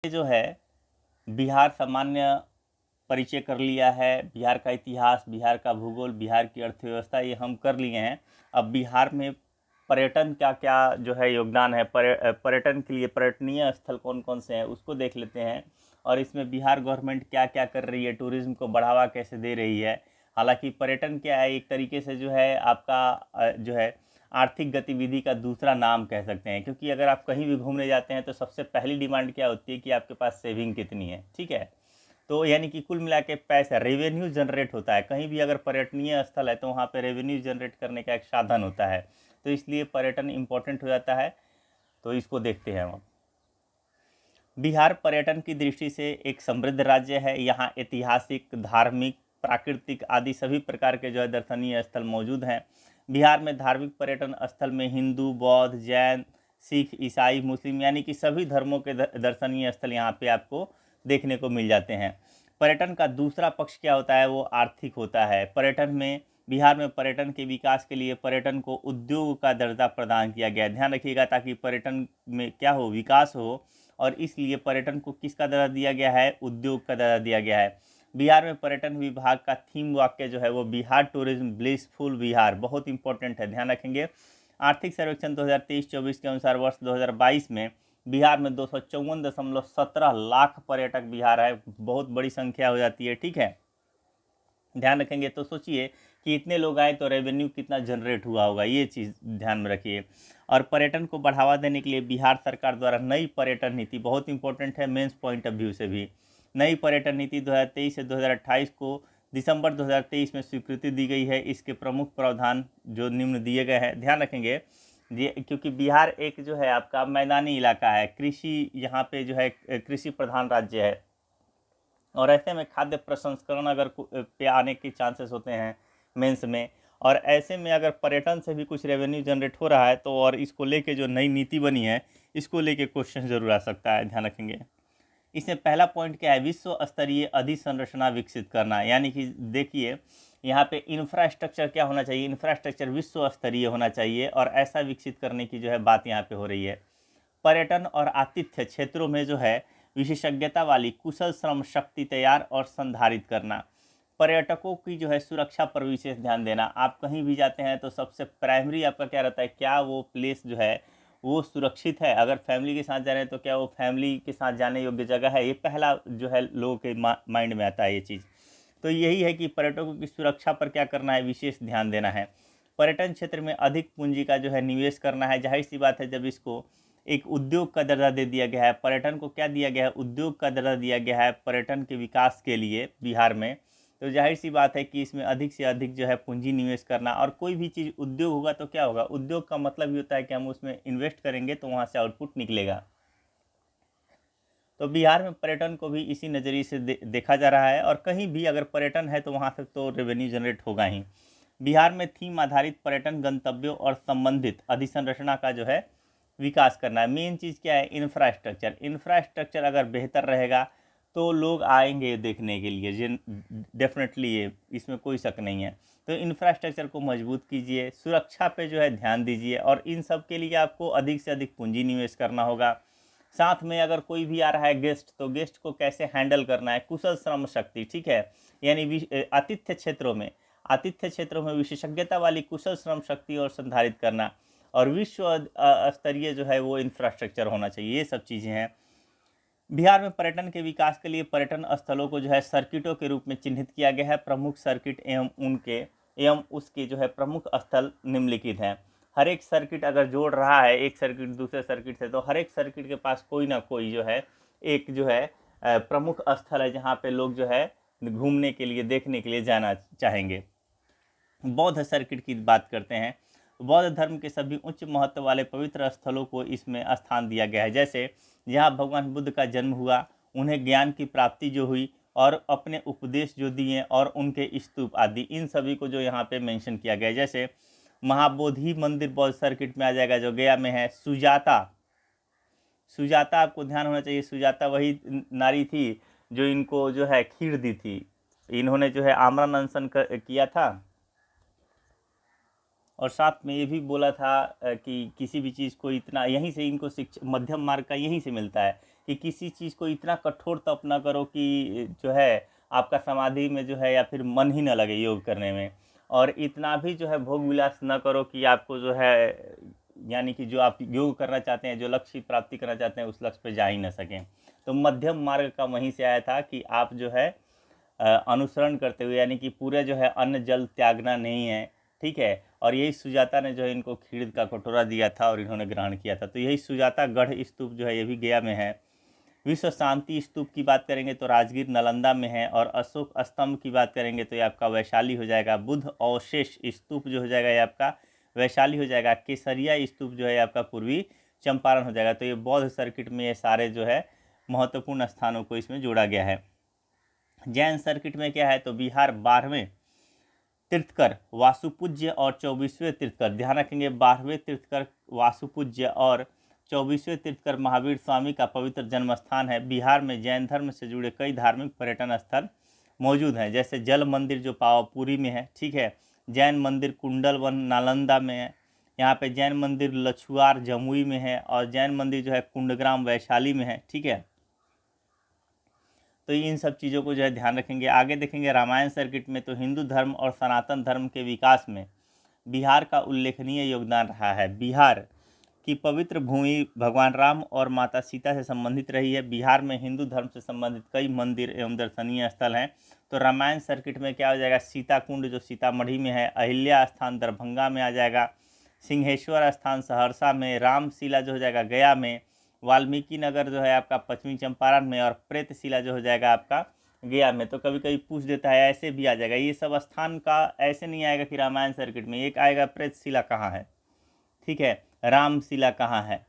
ये जो है बिहार सामान्य परिचय कर लिया है, बिहार का इतिहास, बिहार का भूगोल, बिहार की अर्थव्यवस्था ये हम कर लिए हैं। अब बिहार में पर्यटन क्या क्या जो है योगदान है, पर्यटन के लिए पर्यटनीय स्थल कौन कौन से हैं उसको देख लेते हैं। और इसमें बिहार गवर्नमेंट क्या क्या कर रही है, टूरिज़्म को बढ़ावा कैसे दे रही है। हालांकि पर्यटन क्या है, एक तरीके से जो है आपका जो है आर्थिक गतिविधि का दूसरा नाम कह सकते हैं, क्योंकि अगर आप कहीं भी घूमने जाते हैं तो सबसे पहली डिमांड क्या होती है कि आपके पास सेविंग कितनी है। ठीक है, तो यानी कि कुल मिला के पैसा रेवेन्यू जनरेट होता है। कहीं भी अगर पर्यटनीय स्थल है तो वहाँ पे रेवेन्यू जनरेट करने का एक साधन होता है, तो इसलिए पर्यटन इम्पोर्टेंट हो जाता है। तो इसको देखते हैं हम। बिहार पर्यटन की दृष्टि से एक समृद्ध राज्य है। यहाँ ऐतिहासिक, धार्मिक, प्राकृतिक आदि सभी प्रकार के जो है दर्शनीय स्थल मौजूद हैं। बिहार में धार्मिक पर्यटन स्थल में हिंदू, बौद्ध, जैन, सिख, ईसाई, मुस्लिम यानी कि सभी धर्मों के दर्शनीय स्थल यहाँ पे आपको देखने को मिल जाते हैं। पर्यटन का दूसरा पक्ष क्या होता है, वो आर्थिक होता है। पर्यटन में बिहार में पर्यटन के विकास के लिए पर्यटन को उद्योग का दर्जा प्रदान किया गया है। ध्यान रखिएगा, ताकि पर्यटन में क्या हो, विकास हो, और इसलिए पर्यटन को किसका दर्जा दिया गया है, उद्योग का दर्जा दिया गया है। बिहार में पर्यटन विभाग का थीम वाक्य जो है वो बिहार टूरिज्म ब्लिसफुल बिहार, बहुत इंपॉर्टेंट है, ध्यान रखेंगे। आर्थिक सर्वेक्षण 2023-24 के अनुसार वर्ष 2022 में बिहार में 254.17 लाख पर्यटक बिहार है। बहुत बड़ी संख्या हो जाती है। ठीक है, ध्यान रखेंगे। तो सोचिए कि इतने लोग आए तो रेवेन्यू कितना जनरेट हुआ होगा, ये चीज़ ध्यान में रखिए। और पर्यटन को बढ़ावा देने के लिए बिहार सरकार द्वारा नई पर्यटन नीति, बहुत इंपॉर्टेंट है मेंस पॉइंट ऑफ व्यू से भी, नई पर्यटन नीति 2023 से 2028 को दिसंबर 2023 में स्वीकृति दी गई है। इसके प्रमुख प्रावधान जो निम्न दिए गए हैं, ध्यान रखेंगे। क्योंकि बिहार एक जो है आपका मैदानी इलाका है, कृषि यहाँ पे जो है कृषि प्रधान राज्य है, और ऐसे में खाद्य प्रसंस्करण अगर पे आने के चांसेस होते हैं मेंस में, और ऐसे में अगर पर्यटन से भी कुछ रेवेन्यू जनरेट हो रहा है तो और इसको लेके जो नई नीति बनी है इसको लेके क्वेश्चन जरूर आ सकता है, ध्यान रखेंगे। इसमें पहला पॉइंट क्या है, विश्व स्तरीय अधिसंरचना विकसित करना। यानी कि देखिए यहाँ पे इंफ्रास्ट्रक्चर क्या होना चाहिए, इंफ्रास्ट्रक्चर विश्व स्तरीय होना चाहिए, और ऐसा विकसित करने की जो है बात यहाँ पे हो रही है। पर्यटन और आतिथ्य क्षेत्रों में जो है विशेषज्ञता वाली कुशल श्रम शक्ति तैयार और संधारित करना। पर्यटकों की जो है सुरक्षा पर विशेष ध्यान देना। आप कहीं भी जाते हैं तो सबसे प्राइमरी आपका क्या रहता है, क्या वो प्लेस जो है वो सुरक्षित है। अगर फैमिली के साथ जा रहे हैं तो क्या वो फैमिली के साथ जाने योग्य जगह है, ये पहला जो है लोगों के माइंड में आता है ये चीज़। तो यही है कि पर्यटकों की सुरक्षा पर क्या करना है, विशेष ध्यान देना है। पर्यटन क्षेत्र में अधिक पूंजी का जो है निवेश करना है। जाहिर सी बात है, जब इसको एक उद्योग का दर्जा दे दिया गया है, पर्यटन को क्या दिया गया है, उद्योग का दर्जा दिया गया है पर्यटन के विकास के लिए बिहार में, तो जाहिर सी बात है कि इसमें अधिक से अधिक जो है पूंजी निवेश करना। और कोई भी चीज़ उद्योग होगा तो क्या होगा, उद्योग का मतलब ये होता है कि हम उसमें इन्वेस्ट करेंगे तो वहाँ से आउटपुट निकलेगा। तो बिहार में पर्यटन को भी इसी नज़रिए से देखा जा रहा है, और कहीं भी अगर पर्यटन है तो वहाँ से तो रेवेन्यू जनरेट होगा ही। बिहार में थीम आधारित पर्यटन गंतव्यों और संबंधित अधिसंरचना का जो है विकास करना है। मेन चीज़ क्या है, इंफ्रास्ट्रक्चर। इंफ्रास्ट्रक्चर अगर बेहतर रहेगा तो लोग आएंगे देखने के लिए, डेफिनेटली ये इसमें कोई शक नहीं है। तो इंफ्रास्ट्रक्चर को मजबूत कीजिए, सुरक्षा पे जो है ध्यान दीजिए, और इन सब के लिए आपको अधिक से अधिक पूंजी निवेश करना होगा। साथ में अगर कोई भी आ रहा है गेस्ट, तो गेस्ट को कैसे हैंडल करना है, कुशल श्रम शक्ति। ठीक है, यानी आतिथ्य क्षेत्रों में विशेषज्ञता वाली कुशल श्रम शक्ति और संधारित करना, और विश्व स्तरीय जो है वो इंफ्रास्ट्रक्चर होना चाहिए। ये सब चीज़ें हैं। बिहार में पर्यटन के विकास के लिए पर्यटन स्थलों को जो है सर्किटों के रूप में चिन्हित किया गया है। प्रमुख सर्किट एवं उसके जो है प्रमुख स्थल निम्नलिखित हैं। हर एक सर्किट अगर जोड़ रहा है एक सर्किट दूसरे सर्किट से, तो हर एक सर्किट के पास कोई ना कोई जो है एक जो है प्रमुख स्थल है जहाँ पे लोग जो है घूमने के लिए, देखने के लिए जाना चाहेंगे। बौद्ध सर्किट की बात करते हैं। बौद्ध धर्म के सभी उच्च महत्व वाले पवित्र स्थलों को इसमें स्थान दिया गया है। जैसे जहाँ भगवान बुद्ध का जन्म हुआ, उन्हें ज्ञान की प्राप्ति जो हुई, और अपने उपदेश जो दिए, और उनके स्तूप आदि, इन सभी को जो यहाँ पे मेंशन किया गया है। जैसे महाबोधि मंदिर बौद्ध सर्किट में आ जाएगा, जो गया में है। सुजाता, सुजाता आपको ध्यान होना चाहिए, सुजाता वही नारी थी जो इनको जो है खीर दी थी। इन्होंने जो है आमरण अनशन किया था, और साथ में ये भी बोला था कि किसी भी चीज़ को इतना, यहीं से इनको शिक्षा, मध्यम मार्ग का यहीं से मिलता है कि किसी चीज़ को इतना कठोर तप ना करो कि जो है आपका समाधि में जो है या फिर मन ही ना लगे योग करने में, और इतना भी जो है भोग विलास न करो कि आपको जो है यानी कि जो आप योग करना चाहते हैं, जो लक्ष्य की प्राप्ति करना चाहते हैं, उस लक्ष्य पे जा ही न सकें। तो मध्यम मार्ग का वहीं से आया था कि आप जो है अनुसरण करते हुए, यानी कि पूरे जो है अन्न जल त्यागना नहीं है, ठीक है। और यही सुजाता ने जो है इनको खीर का कटोरा दिया था और इन्होंने ग्रहण किया था। तो यही सुजाता गढ़ स्तूप जो है ये भी गया में है। विश्व शांति स्तूप की बात करेंगे तो राजगीर नालंदा में है। और अशोक स्तंभ की बात करेंगे तो ये आपका वैशाली हो जाएगा। बुद्ध अवशेष स्तूप जो हो जाएगा ये आपका वैशाली हो जाएगा। केसरिया स्तूप जो है आपका पूर्वी चंपारण हो जाएगा। तो ये बौद्ध सर्किट में ये सारे जो है महत्वपूर्ण स्थानों को इसमें जोड़ा गया है। जैन सर्किट में क्या है तो बिहार 12वें तीर्थकर वासुपूज्य और 24वें तीर्थकर, ध्यान रखेंगे 12वें तीर्थकर वासुपूज्य और 24वें तीर्थकर महावीर स्वामी का पवित्र जन्म स्थान है। बिहार में जैन धर्म से जुड़े कई धार्मिक पर्यटन स्थल मौजूद हैं, जैसे जल मंदिर जो पावापुरी में है, ठीक है। जैन मंदिर कुंडलवन नालंदा में है। यहाँ पे जैन मंदिर लछुआर जमुई में है। और जैन मंदिर जो है कुंडग्राम वैशाली में है, ठीक है। तो इन सब चीज़ों को जो है ध्यान रखेंगे। आगे देखेंगे रामायण सर्किट में तो हिंदू धर्म और सनातन धर्म के विकास में बिहार का उल्लेखनीय योगदान रहा है। बिहार की पवित्र भूमि भगवान राम और माता सीता से संबंधित रही है। बिहार में हिंदू धर्म से संबंधित कई मंदिर एवं दर्शनीय स्थल हैं। तो रामायण सर्किट में क्या हो जाएगा, सीता कुंड जो सीतामढ़ी में है, अहिल्या स्थान दरभंगा में आ जाएगा, सिंहेश्वर स्थान सहरसा में, रामशिला जो हो जाएगा गया में, वाल्मीकि नगर जो है आपका पश्चिमी चंपारण में, और प्रेतशिला जो हो जाएगा आपका गया में। तो कभी कभी पूछ देता है, ऐसे भी आ जाएगा। ये सब स्थान का ऐसे नहीं आएगा कि रामायण सर्किट में एक आएगा प्रेतशिला कहाँ है, ठीक है, रामशिला कहाँ है,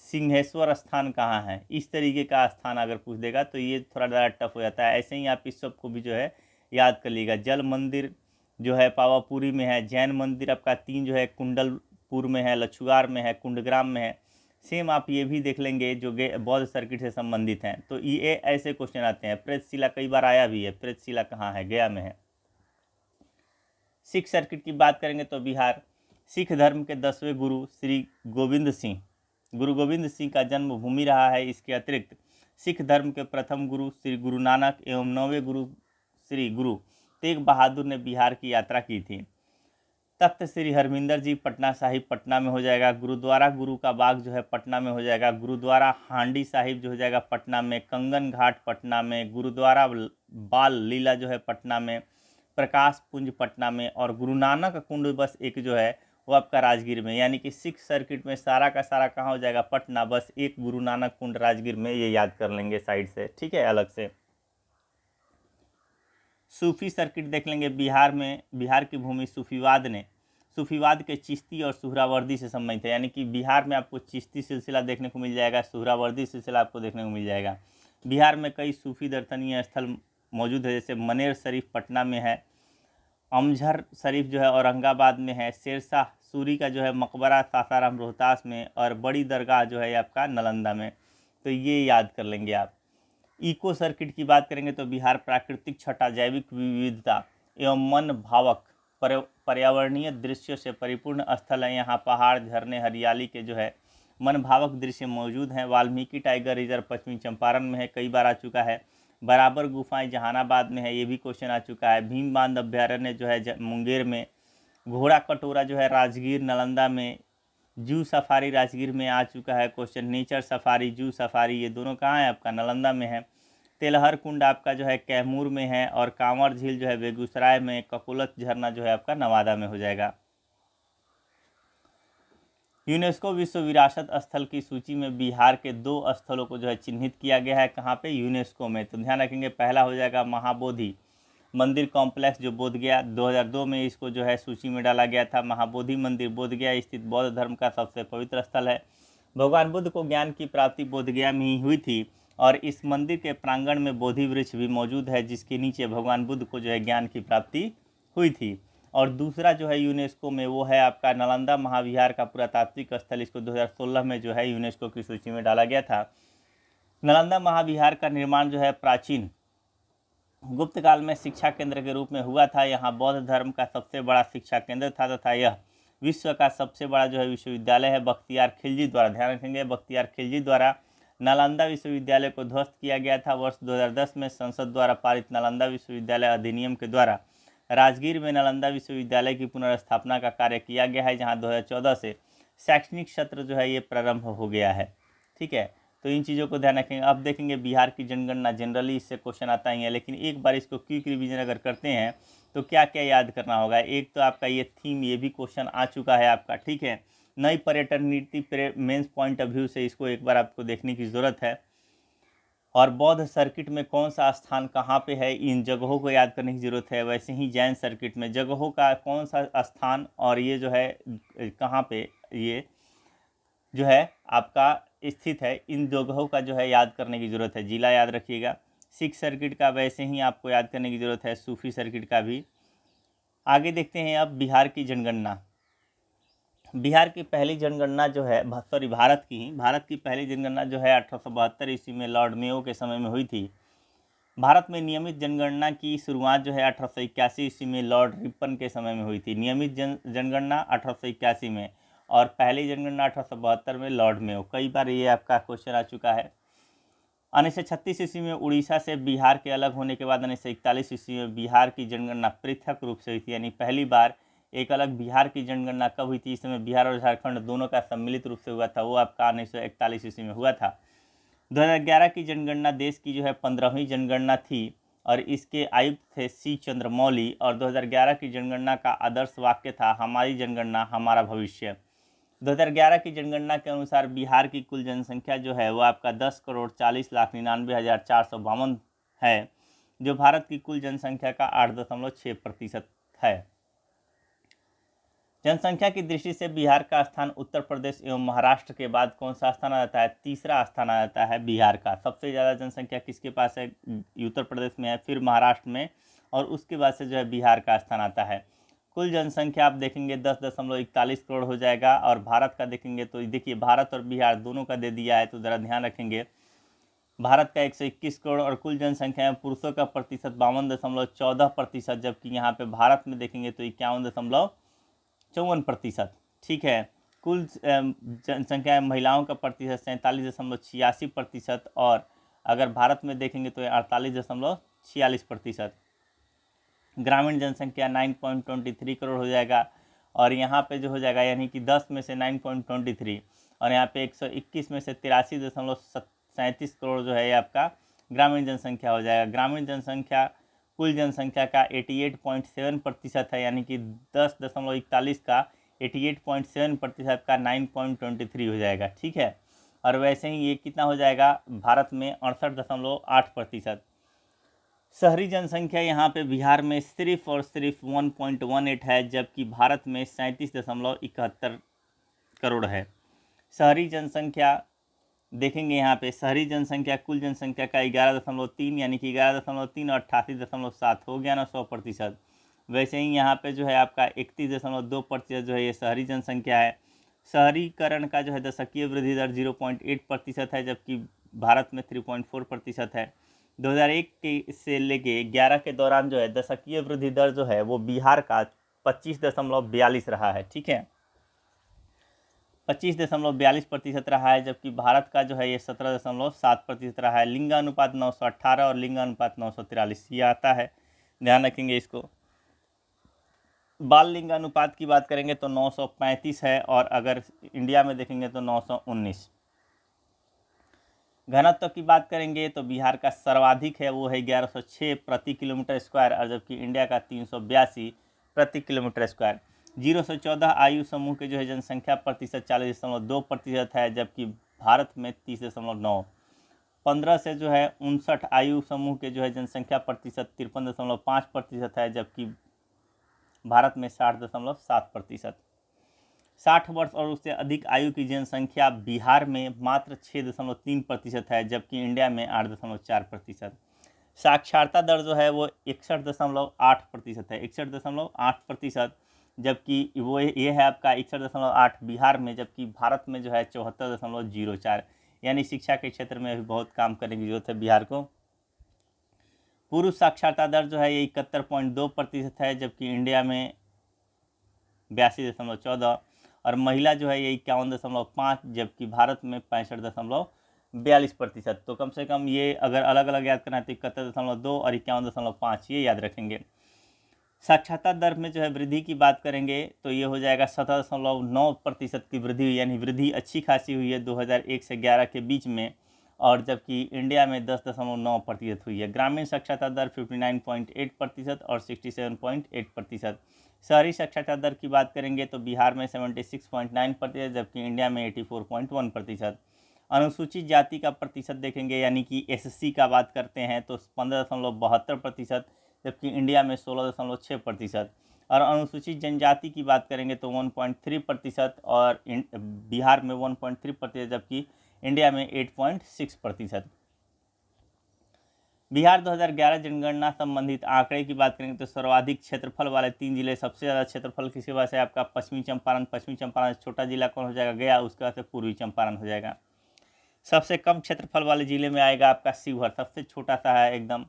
सिंहेश्वर स्थान कहाँ है, इस तरीके का स्थान अगर पूछ देगा तो ये थोड़ा ज़्यादा टफ हो जाता है। ऐसे ही आप इस सब को भी जो है याद कर लीजिएगा। जल मंदिर जो है पावापुरी में है। जैन मंदिर आपका 3 जो है कुंडलपुर में है, लछुआर में है, कुंडग्राम में है। सेम आप ये भी देख लेंगे जो बौद्ध सर्किट से संबंधित हैं। तो ये ऐसे क्वेश्चन आते हैं। प्रेतशिला कई बार आया भी है, प्रेतशिला कहाँ है, गया में है। सिख सर्किट की बात करेंगे तो बिहार सिख धर्म के 10वें गुरु श्री गोविंद सिंह, गुरु गोविंद सिंह का जन्मभूमि रहा है। इसके अतिरिक्त सिख धर्म के प्रथम गुरु श्री गुरु नानक एवं 9वें गुरु श्री गुरु तेग बहादुर ने बिहार की यात्रा की थी। तख्त श्री हरमिंदर जी पटना साहिब पटना में हो जाएगा। गुरुद्वारा गुरु का बाग जो है पटना में हो जाएगा। गुरुद्वारा हांडी साहिब जो हो जाएगा पटना में। कंगन घाट पटना में। गुरुद्वारा बाल लीला जो है पटना में। प्रकाश पुंज पटना में। और गुरु नानक कुंड बस एक जो है वो आपका राजगीर में। यानी कि सिख सर्किट में सारा का सारा कहाँ हो जाएगा, पटना। बस एक गुरु नानक कुंड राजगीर में, ये याद कर लेंगे साइड से, ठीक है, अलग से। सूफी सर्किट देख लेंगे। बिहार में बिहार की भूमि सूफीवाद के चिश्ती और सुहरावर्दी से संबंधित है। यानी कि बिहार में आपको चिश्ती सिलसिला देखने को मिल जाएगा, सुहरावर्दी सिलसिला आपको देखने को मिल जाएगा। बिहार में कई सूफी दर्शनीय स्थल मौजूद है, जैसे मनेर शरीफ पटना में है, अमझर शरीफ जो है औरंगाबाद में है, शेरशाह सूरी का जो है मकबरा सासाराम रोहतास में, और बड़ी दरगाह जो है आपका नालंदा में। तो ये याद कर लेंगे आप। इको सर्किट की बात करेंगे तो बिहार प्राकृतिक छटा, जैविक विविधता एवं मन भावक पर्यावरणीय दृश्यों से परिपूर्ण स्थल है। यहाँ पहाड़, झरने, हरियाली के जो है मन भावक दृश्य मौजूद हैं। वाल्मीकि टाइगर रिजर्व पश्चिमी चंपारण में है, कई बार आ चुका है। बराबर गुफाएं जहानाबाद में है, ये भी क्वेश्चन आ चुका है। भीम बांध अभ्यारण्य जो है मुंगेर में। घोड़ा कटोरा जो है राजगीर नालंदा में। जू सफारी राजगीर में आ चुका है question. Nature safari, zoo safari, ये दोनों कहाँ है आपका, नालंदा में है। तेलहर कुंड आपका जो है कैमूर में है। और कांवर झील जो है बेगूसराय में। ककोलत झरना जो है आपका नवादा में हो जाएगा। यूनेस्को विश्व विरासत स्थल की सूची में बिहार के 2 स्थलों को जो है चिन्हित किया गया है। कहाँ पे, यूनेस्को में। तो ध्यान रखेंगे, पहला हो जाएगा महाबोधि मंदिर कॉम्प्लेक्स जो बोधगया, 2002 में इसको जो है सूची में डाला गया था। महाबोधि मंदिर बोधगया स्थित बौद्ध धर्म का सबसे पवित्र स्थल है। भगवान बुद्ध को ज्ञान की प्राप्ति बोधगया में ही हुई थी। और इस मंदिर के प्रांगण में बोधि वृक्ष भी मौजूद है, जिसके नीचे भगवान बुद्ध को जो है ज्ञान की प्राप्ति हुई थी। और दूसरा जो है यूनेस्को में वो है आपका नालंदा महाविहार का पुरातात्विक स्थल। इसको 2016 में जो है यूनेस्को की सूची में डाला गया था। नालंदा महाविहार का निर्माण जो है प्राचीन गुप्त काल में शिक्षा केंद्र के रूप में हुआ था। यहाँ बौद्ध धर्म का सबसे बड़ा शिक्षा केंद्र था तथा यह विश्व का सबसे बड़ा जो है विश्वविद्यालय है। बख्तियार खिलजी द्वारा, ध्यान रखेंगे, बख्तियार खिलजी द्वारा नालंदा विश्वविद्यालय को ध्वस्त किया गया था। वर्ष 2010 में संसद द्वारा पारित नालंदा विश्वविद्यालय अधिनियम के द्वारा राजगीर में नालंदा विश्वविद्यालय की पुनर्स्थापना का कार्य किया गया है, जहां 2014 से शैक्षणिक सत्र जो है ये प्रारंभ हो गया है। ठीक है, तो इन चीज़ों को ध्यान रखेंगे। अब देखेंगे बिहार की जनगणना, जनरली इससे क्वेश्चन आता ही है, लेकिन एक बार इसको क्विक रिवीजन अगर करते हैं तो क्या क्या याद करना होगा। एक तो आपका ये थीम, ये भी क्वेश्चन आ चुका है आपका। ठीक है, नई पर्यटन नीति मेंस पॉइंट ऑफ व्यू से इसको एक बार आपको देखने की ज़रूरत है। और बौद्ध सर्किट में कौन सा स्थान कहाँ पे है, इन जगहों को याद करने की ज़रूरत है। वैसे ही जैन सर्किट में जगहों का कौन सा स्थान और ये जो है कहाँ पे ये जो है आपका स्थित है, इन जगहों का जो है याद करने की ज़रूरत है। जिला याद रखिएगा। सिख सर्किट का वैसे ही आपको याद करने की ज़रूरत है, सूफी सर्किट का भी। आगे देखते हैं अब बिहार की जनगणना। बिहार की पहली जनगणना जो है भारत की पहली जनगणना जो है 1872 ईस्वी में लॉर्ड मेयो के समय में हुई थी। भारत में नियमित जनगणना की शुरुआत जो है 1881 ईस्वी में लॉर्ड रिपन के समय में हुई थी। नियमित जनगणना 1881 में, और पहली जनगणना 1872 में लॉर्ड मेयो। कई बार ये आपका क्वेश्चन आ चुका है। 1936 ईस्वी में उड़ीसा से बिहार के अलग होने के बाद 1941 ईस्वी में बिहार की जनगणना पृथक रूप से हुई थी। यानी पहली बार एक अलग बिहार की जनगणना कब हुई थी? इस समय बिहार और झारखंड दोनों का सम्मिलित रूप से हुआ था, वो आपका 1941 ईस्वी में हुआ था। 2011 की जनगणना देश की जो है 15वीं जनगणना थी और इसके आयुक्त थे सी चंद्रमौली। और 2011 की जनगणना का आदर्श वाक्य था, हमारी जनगणना हमारा भविष्य। 2011 की जनगणना के अनुसार बिहार की कुल जनसंख्या जो है वो आपका 10,40,99,452 है, जो भारत की कुल जनसंख्या का 8.6% है। जनसंख्या की दृष्टि से बिहार का स्थान उत्तर प्रदेश एवं महाराष्ट्र के बाद कौन सा स्थान आ जाता है? तीसरा स्थान आ जाता है बिहार का। सबसे ज़्यादा जनसंख्या किसके पास है? उत्तर प्रदेश में है, फिर महाराष्ट्र में, और उसके बाद से जो है बिहार का स्थान आता है। कुल जनसंख्या आप देखेंगे 10.41 करोड़ हो जाएगा। और भारत का देखेंगे तो देखिए भारत और बिहार दोनों का दे दिया है, तो ज़रा ध्यान रखेंगे। भारत का 121 करोड़ और कुल जनसंख्या में पुरुषों का प्रतिशत 52.14%, जबकि यहाँ पे भारत में देखेंगे तो 51.54%। ठीक है, कुल जनसंख्या में महिलाओं का प्रतिशत 47.86%, और अगर भारत में देखेंगे तो 48.46%। ग्रामीण जनसंख्या 9.23 करोड़ हो जाएगा, और यहाँ पे जो हो जाएगा यानी कि 10 में से 9.23, और यहाँ पे 121 में से 83.37 करोड़ जो है ये आपका ग्रामीण जनसंख्या हो जाएगा। ग्रामीण जनसंख्या कुल जनसंख्या का 88.7% है, यानी कि 10.41 का 88.7% का 9.23 हो जाएगा। ठीक है, और वैसे ही ये कितना हो जाएगा भारत में? 68.8%। शहरी जनसंख्या यहाँ पे बिहार में सिर्फ और सिर्फ 1.18 है, जबकि भारत में 37.71 करोड़ है। शहरी जनसंख्या देखेंगे यहाँ पे, शहरी जनसंख्या कुल जनसंख्या का 11.3, यानी कि 11.3 और 88.7 हो गया ना 100%। वैसे ही यहाँ पे जो है आपका 31.2% जो है ये शहरी जनसंख्या है। शहरीकरण का जो है दशकीय वृद्धि दर 0.8% है, जबकि भारत में 3.4% है। 2001 के से लेके 11 के दौरान जो है दशकीय वृद्धि दर जो है वो बिहार का 25.42 रहा है। ठीक है, 25.42% रहा है, जबकि भारत का जो है ये 17.7% रहा है। लिंगानुपात 918 और लिंगानुपात 943 ये आता है, ध्यान रखेंगे इसको। बाल लिंगानुपात की बात करेंगे तो 935 है, और अगर इंडिया में देखेंगे तो 919। घनत्व की बात करेंगे तो बिहार का सर्वाधिक है, वो है 1106 प्रति किलोमीटर स्क्वायर, और जबकि इंडिया का 382 प्रति किलोमीटर स्क्वायर। 0 से 14 आयु समूह के जो है जनसंख्या प्रतिशत 40.2% है, जबकि भारत में 30.9। 15 से जो है 59 आयु समूह के जो है जनसंख्या प्रतिशत 53.5% है, जबकि भारत में 60.7%। 60 वर्ष और उससे अधिक आयु की जनसंख्या बिहार में मात्र 6.3% है, जबकि इंडिया में 8.4%। साक्षरता दर जो है वो 61.8% है, 61.8%, जबकि वो ये है आपका 61.8 बिहार में, जबकि भारत में जो है 74.04। यानी शिक्षा के क्षेत्र में भी बहुत काम करने की जरूरत है बिहार को। पुरुष साक्षरता दर जो है ये 71.2% है, जबकि इंडिया में 82.14, और महिला जो है ये 51.5, जबकि भारत में 65.2 42%। तो कम से कम ये अगर अलग अलग याद करना है तो 71.2 और 51.5 ये याद रखेंगे। साक्षरता दर में जो है वृद्धि की बात करेंगे तो ये हो जाएगा 17.9% की वृद्धि हुई, यानी वृद्धि अच्छी खासी हुई है 2001 से 11 के बीच में, और जबकि इंडिया में 10.9% हुई है। ग्रामीण साक्षरता दर 59.8% और 67.8%। शहरी साक्षरता दर की बात करेंगे तो बिहार में 76.9%, जबकि इंडिया में 84.1%। अनुसूचित जाति का प्रतिशत देखेंगे यानी कि एससी का बात करते हैं तो 15.72%, जबकि इंडिया में 16.6%। और अनुसूचित जनजाति की बात करेंगे तो 1.3% और बिहार में 1.3%, जबकि इंडिया में 8.6%। बिहार 2011 जनगणना संबंधित आंकड़े की बात करेंगे तो सर्वाधिक क्षेत्रफल वाले 3 जिले, सबसे ज़्यादा क्षेत्रफल किसके पास है? आपका पश्चिमी चंपारण छोटा जिला कौन हो जाएगा? गया। उसके बाद से पूर्वी चंपारण हो जाएगा। सबसे कम क्षेत्रफल वाले जिले में आएगा आपका शिवहर, सबसे छोटा सा है एकदम,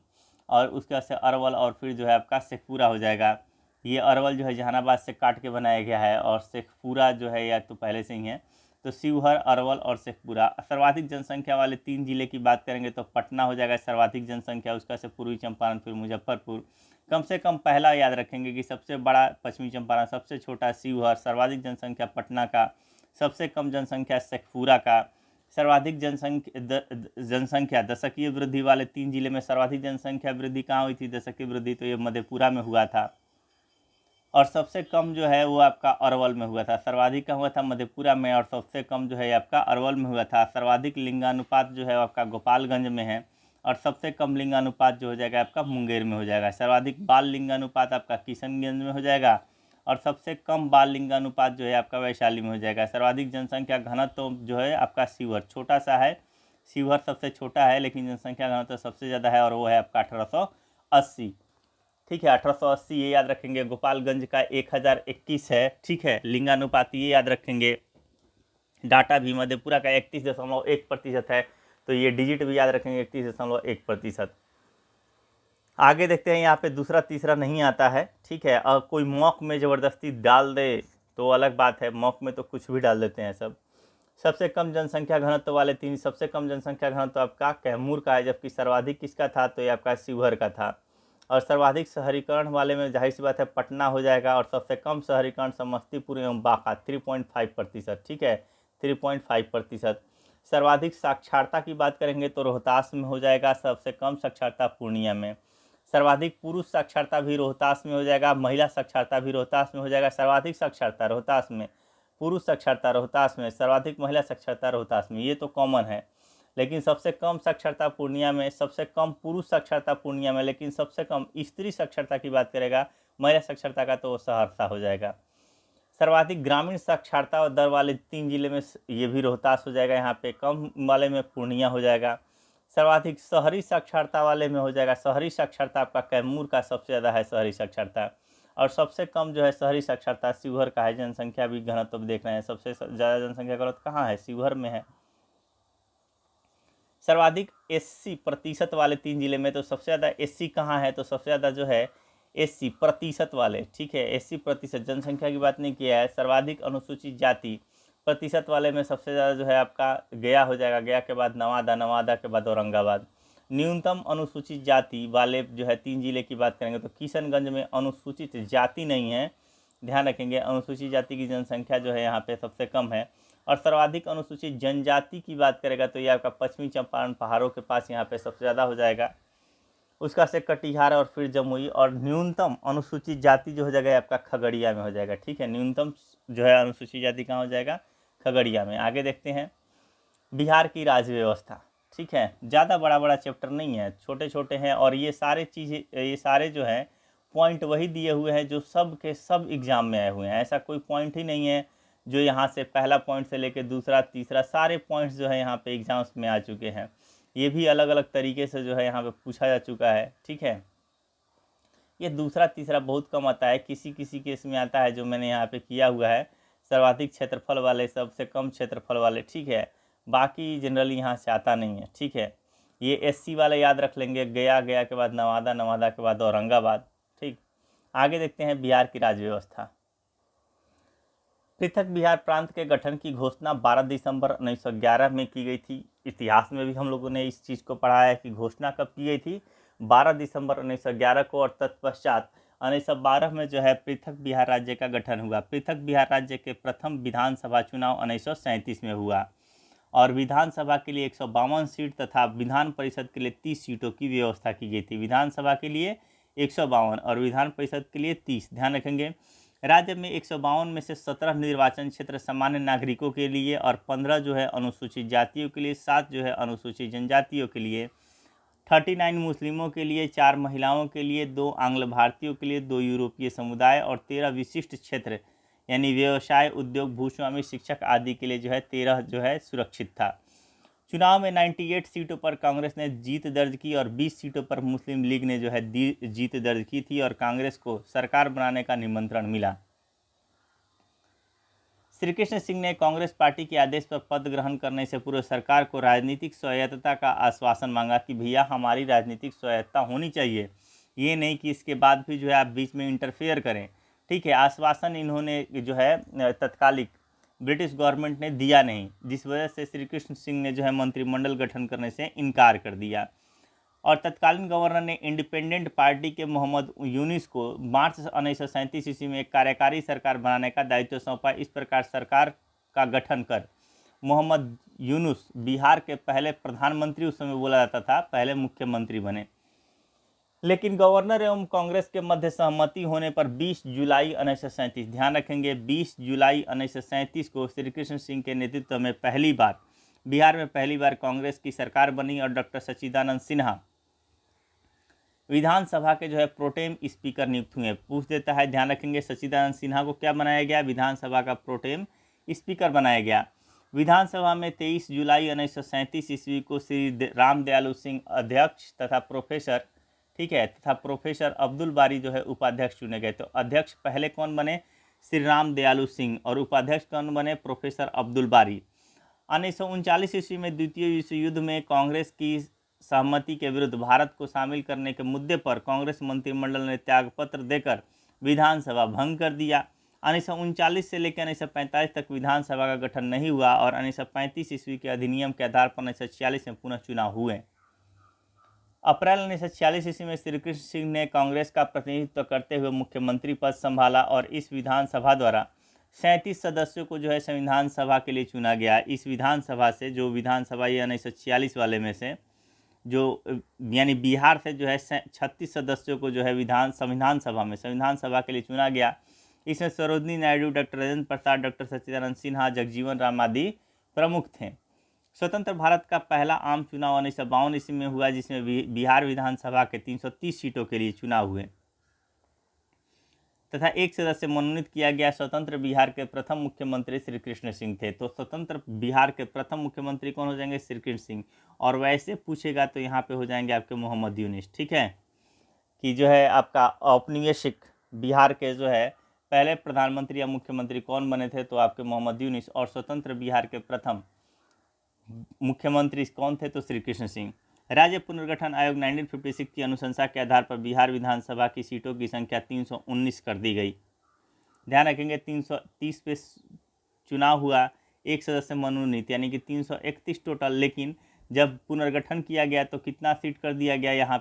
और उसके बाद से अरवल, और फिर जो है आपका शेखपुरा हो जाएगा। ये अरवल जो है जहानाबाद से काट के बनाया गया है, और शेखपुरा जो है या तो पहले से ही है। तो शिवहर, अरवल और शेखपुरा। सर्वाधिक जनसंख्या वाले 3 जिले की बात करेंगे तो पटना हो जाएगा सर्वाधिक जनसंख्या, उसका से पूर्वी चंपारण, फिर मुजफ्फरपुर। कम से कम पहला याद रखेंगे कि सबसे बड़ा पश्चिमी चंपारण, सबसे छोटा शिवहर, सर्वाधिक जनसंख्या पटना का, सबसे कम जनसंख्या शेखपुरा का। सर्वाधिक जनसंख्या दशकीय वृद्धि वाले 3 जिले में सर्वाधिक जनसंख्या वृद्धि कहाँ हुई थी? दशकीय वृद्धि तो ये मधेपुरा में हुआ था, और सबसे कम जो है वो आपका अरवल में हुआ था। सर्वाधिक का हुआ था मधेपुरा में, और सबसे कम जो है आपका अरवल में हुआ था। सर्वाधिक लिंगानुपात जो है आपका गोपालगंज में है, और सबसे कम लिंगानुपात जो हो जाएगा आपका मुंगेर में हो जाएगा। सर्वाधिक बाल लिंगानुपात आपका किशनगंज में हो जाएगा, और सबसे कम बाल लिंगानुपात जो है आपका वैशाली में हो जाएगा। सर्वाधिक जनसंख्या घनत्व तो जो है आपका शिवहर, छोटा सा है, शिवहर सबसे छोटा है, लेकिन जनसंख्या घनत्व सबसे ज़्यादा है, और वो है आपका 1880। ठीक है, 1880 ये याद रखेंगे। गोपालगंज का 1021 है। ठीक है, लिंगानुपात ये याद रखेंगे। डाटा भी मधेपुरा का 31.1% है, तो ये डिजिट भी याद रखेंगे, 31.1%। आगे देखते हैं, यहाँ पे दूसरा तीसरा नहीं आता है। ठीक है, और कोई मॉक में ज़बरदस्ती डाल दे तो अलग बात है, मॉक में तो कुछ भी डाल देते हैं सब। सबसे कम जनसंख्या घनत्व वाले 3, सबसे कम जनसंख्या घनत्व आपका कैमूर का है, जबकि सर्वाधिक किसका था? तो ये आपका शिवहर का था। और सर्वाधिक शहरीकरण वाले में जाहिर सी बात है पटना हो जाएगा, और सबसे कम शहरीकरण समस्तीपुर एवं बांका 3.5%। ठीक है, 3.5%। सर्वाधिक साक्षरता की बात करेंगे तो रोहतास में हो जाएगा, सबसे कम साक्षरता पूर्णिया में। सर्वाधिक पुरुष साक्षरता भी रोहतास में हो जाएगा, महिला साक्षरता भी रोहतास में हो जाएगा। सर्वाधिक साक्षरता रोहतास में, पुरुष साक्षरता रोहतास में, सर्वाधिक महिला साक्षरता रोहतास में, ये तो कॉमन है। लेकिन सबसे कम साक्षरता पूर्णिया में, सबसे कम पुरुष साक्षरता पूर्णिया में, लेकिन सबसे कम स्त्री साक्षरता की बात करेगा, महिला साक्षरता का, तो वो सहरसा हो जाएगा। सर्वाधिक ग्रामीण साक्षरता दर वाले 3 जिले में ये भी रोहतास हो जाएगा, यहाँ पे कम वाले में पूर्णिया हो जाएगा। सर्वाधिक शहरी साक्षरता वाले में हो जाएगा, शहरी साक्षरता आपका कैमूर का सबसे ज़्यादा है शहरी साक्षरता, और सबसे कम जो है शहरी साक्षरता शिवहर का है। जनसंख्या भी घनत्व देख रहे हैं, सबसे ज़्यादा जनसंख्या घनत्व कहाँ है? शिवहर में है। सर्वाधिक एससी प्रतिशत वाले 3 जिले में, तो सबसे ज़्यादा एससी कहाँ है? तो सबसे ज़्यादा जो है एससी प्रतिशत वाले। ठीक है, एससी प्रतिशत, जनसंख्या की बात नहीं किया है। सर्वाधिक अनुसूचित जाति प्रतिशत वाले में सबसे ज़्यादा जो है आपका गया हो जाएगा, गया के बाद नवादा, नवादा के बाद औरंगाबाद। न्यूनतम अनुसूचित जाति वाले जो है 3 जिले की बात करेंगे तो किशनगंज में अनुसूचित जाति नहीं है, ध्यान रखेंगे। अनुसूचित जाति की जनसंख्या जो है यहाँ पे सबसे कम है। और सर्वाधिक अनुसूचित जनजाति की बात करेगा तो ये आपका पश्चिमी चंपारण पहाड़ों के पास यहाँ पे सबसे ज़्यादा हो जाएगा, उसका से कटिहार और फिर जमुई। और न्यूनतम अनुसूचित जाति जो हो जाएगा आपका खगड़िया में हो जाएगा। ठीक है, न्यूनतम जो है अनुसूचित जाति कहाँ हो जाएगा? खगड़िया में। आगे देखते हैं बिहार की राज्य व्यवस्था। ठीक है, ज़्यादा बड़ा बड़ा चैप्टर नहीं है, छोटे छोटे हैं, और ये सारे चीज़ें, ये सारे जो हैं पॉइंट वही दिए हुए हैं जो सब के सब एग्ज़ाम में आए हुए हैं। ऐसा कोई पॉइंट ही नहीं है जो यहाँ से पहला पॉइंट से लेकर दूसरा तीसरा, सारे पॉइंट्स जो है यहाँ पे एग्ज़ाम्स में आ चुके हैं। ये भी अलग अलग तरीके से जो है यहाँ पे पूछा जा चुका है। ठीक है, ये दूसरा तीसरा बहुत कम आता है, किसी किसी केस में आता है जो मैंने यहाँ पे किया हुआ है, सर्वाधिक क्षेत्रफल वाले, सबसे कम क्षेत्रफल वाले। ठीक है, बाकी जनरली यहाँ से आता नहीं है। ठीक है, ये एससी वाले याद रख लेंगे, गया, गया के बाद नवादा, नवादा के बाद औरंगाबाद। ठीक, आगे देखते हैं बिहार की राज्य व्यवस्था। पृथक बिहार प्रांत के गठन की घोषणा 12 दिसंबर 1911 में की गई थी। इतिहास में भी हम लोगों ने इस चीज़ को पढ़ा है कि घोषणा कब की गई थी, 12 दिसंबर 1911 को। और तत्पश्चात 1912 में जो है पृथक बिहार राज्य का गठन हुआ। पृथक बिहार राज्य के प्रथम विधानसभा चुनाव 1937 में हुआ और विधानसभा के लिए 152 सीट तथा विधान परिषद के लिए 30 सीटों की व्यवस्था की गई थी। विधानसभा के लिए 152 और विधान परिषद के लिए 30। ध्यान रखेंगे, राज्य में 152 में से 17 निर्वाचन क्षेत्र सामान्य नागरिकों के लिए और 15 जो है अनुसूचित जातियों के लिए, 7 जो है अनुसूचित जनजातियों के लिए, 39 मुस्लिमों के लिए, 4 महिलाओं के लिए, 2 आंग्ल भारतीयों के लिए, 2 यूरोपीय समुदाय और 13 विशिष्ट क्षेत्र यानी व्यवसाय, उद्योग, भूस्वामी, शिक्षक आदि के लिए जो है 13 जो है सुरक्षित था। चुनाव में 98 सीटों पर कांग्रेस ने जीत दर्ज की और 20 सीटों पर मुस्लिम लीग ने जो है जीत दर्ज की थी और कांग्रेस को सरकार बनाने का निमंत्रण मिला। श्री कृष्ण सिंह ने कांग्रेस पार्टी के आदेश पर पद ग्रहण करने से पूर्व सरकार को राजनीतिक स्वायत्तता का आश्वासन मांगा कि भैया हमारी राजनीतिक स्वायत्तता होनी चाहिए, ये नहीं कि इसके बाद भी जो है आप बीच में इंटरफेयर करें। ठीक है, आश्वासन इन्होंने जो है तत्कालिक ब्रिटिश गवर्नमेंट ने दिया नहीं, जिस वजह से श्री कृष्ण सिंह ने जो है मंत्रिमंडल गठन करने से इनकार कर दिया। और तत्कालीन गवर्नर ने इंडिपेंडेंट पार्टी के मोहम्मद यूनुस को मार्च 1937 ईस्वी में एक कार्यकारी सरकार बनाने का दायित्व सौंपा। इस प्रकार सरकार का गठन कर मोहम्मद यूनुस बिहार के पहले प्रधानमंत्री, उस समय बोला जाता था, पहले मुख्यमंत्री बने। लेकिन गवर्नर एवं कांग्रेस के मध्य सहमति होने पर 20 जुलाई 1937, ध्यान रखेंगे 20 जुलाई 1937 को श्री कृष्ण सिंह के नेतृत्व में बिहार में पहली बार कांग्रेस की सरकार बनी और डॉक्टर सच्चिदानंद सिन्हा विधानसभा के जो है प्रोटेम स्पीकर नियुक्त हुए। पूछ देता है, ध्यान रखेंगे सच्चिदानंद सिन्हा को क्या बनाया गया, विधानसभा का प्रोटेम स्पीकर बनाया गया। विधानसभा में 23 जुलाई 1937 ईस्वी को श्री राम दयालु सिंह अध्यक्ष तथा प्रोफेसर अब्दुल बारी जो है उपाध्यक्ष चुने गए। तो अध्यक्ष पहले कौन बने, श्री राम दयालु सिंह, और उपाध्यक्ष कौन बने, प्रोफेसर अब्दुल बारी। 1939 ईस्वी में द्वितीय विश्व युद्ध में कांग्रेस की सहमति के विरुद्ध भारत को शामिल करने के मुद्दे पर कांग्रेस मंत्रिमंडल ने त्यागपत्र देकर विधानसभा भंग कर दिया। 1939 से लेकर 1945 तक विधानसभा का गठन नहीं हुआ और 1935 ईस्वी के अधिनियम के आधार पर 1946 में पुनः चुनाव हुए। अप्रैल 1946 ईस्वी में श्री कृष्ण सिंह ने कांग्रेस का प्रतिनिधित्व करते हुए मुख्यमंत्री पद संभाला और इस विधानसभा द्वारा 37 सदस्यों को जो है संविधान सभा के लिए चुना गया। इस विधानसभा से जो विधानसभा ये 1946 वाले में से जो यानी बिहार से जो है 36 सदस्यों को जो है संविधान सभा के लिए चुना गया। इसमें सरोजिनी नायडू, डॉक्टर राजेंद्र प्रसाद, डॉक्टर सच्चिदानंद सिन्हा, जगजीवन राम आदि प्रमुख थे। स्वतंत्र भारत का पहला आम चुनाव 1952 ईस्वी में हुआ, जिसमें बिहार विधानसभा के 330 सीटों के लिए चुनाव हुए तथा एक सदस्य मनोनीत किया गया। स्वतंत्र बिहार के प्रथम मुख्यमंत्री श्री कृष्ण सिंह थे। तो स्वतंत्र बिहार के प्रथम मुख्यमंत्री कौन हो जाएंगे, श्री कृष्ण सिंह। और वैसे पूछेगा तो यहाँ पे हो जाएंगे आपके मोहम्मद यूनुस। ठीक है, कि जो है आपका औपनिवेशिक बिहार के जो है पहले प्रधानमंत्री या मुख्यमंत्री कौन बने थे, तो आपके मोहम्मद यूनुस। और स्वतंत्र बिहार के प्रथम मुख्यमंत्री कौन थे, तो श्री कृष्ण सिंह। राज्य पुनर्गठन आयोग 1956 की अनुशंसा के आधार पर बिहार विधानसभा की सीटों की संख्या 319 कर दी गई। ध्यान रखेंगे 330 पे चुनाव हुआ, एक सदस्य मनोनीत, यानी कि 331 टोटल। लेकिन जब पुनर्गठन किया गया तो कितना सीट कर दिया गया यहाँ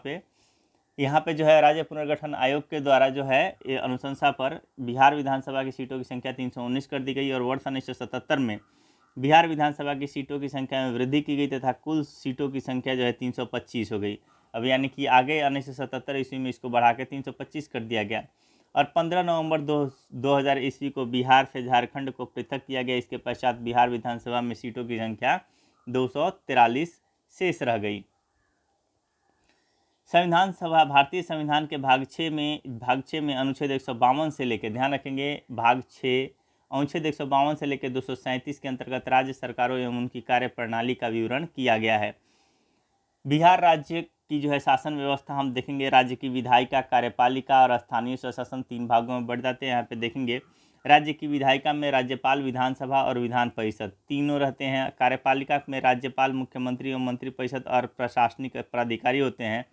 पे जो है राज्य पुनर्गठन आयोग के द्वारा जो है अनुशंसा पर बिहार विधानसभा की सीटों की संख्या 319 कर दी गई और वर्ष 1977 में बिहार विधानसभा की सीटों की संख्या में वृद्धि की गई तथा कुल सीटों की संख्या जो है 325 हो गई। अब यानी कि आगे 1977 ईस्वी में इसको बढ़ा के 325 कर दिया गया। और 15 नवंबर 2000 ईस्वी को बिहार से झारखंड को पृथक किया गया। इसके पश्चात बिहार विधानसभा में सीटों की संख्या 243 शेष रह गई। संविधान सभा भारतीय संविधान के भाग 6 में अनुच्छेद 152 से लेकर, ध्यान रखेंगे भाग 6 अनुच्छेद 152 से लेकर 237 के अंतर्गत राज्य सरकारों एवं उनकी कार्यप्रणाली का विवरण किया गया है। बिहार राज्य की जो है शासन व्यवस्था हम देखेंगे, राज्य की विधायिका, कार्यपालिका और स्थानीय स्वशासन 3 भागों में बढ़ जाते हैं। यहाँ पे देखेंगे राज्य की विधायिका में राज्यपाल, विधानसभा और विधान परिषद तीनों रहते हैं। कार्यपालिका में राज्यपाल, मुख्यमंत्री एवं मंत्रिपरिषद और प्रशासनिक पदाधिकारी होते हैं।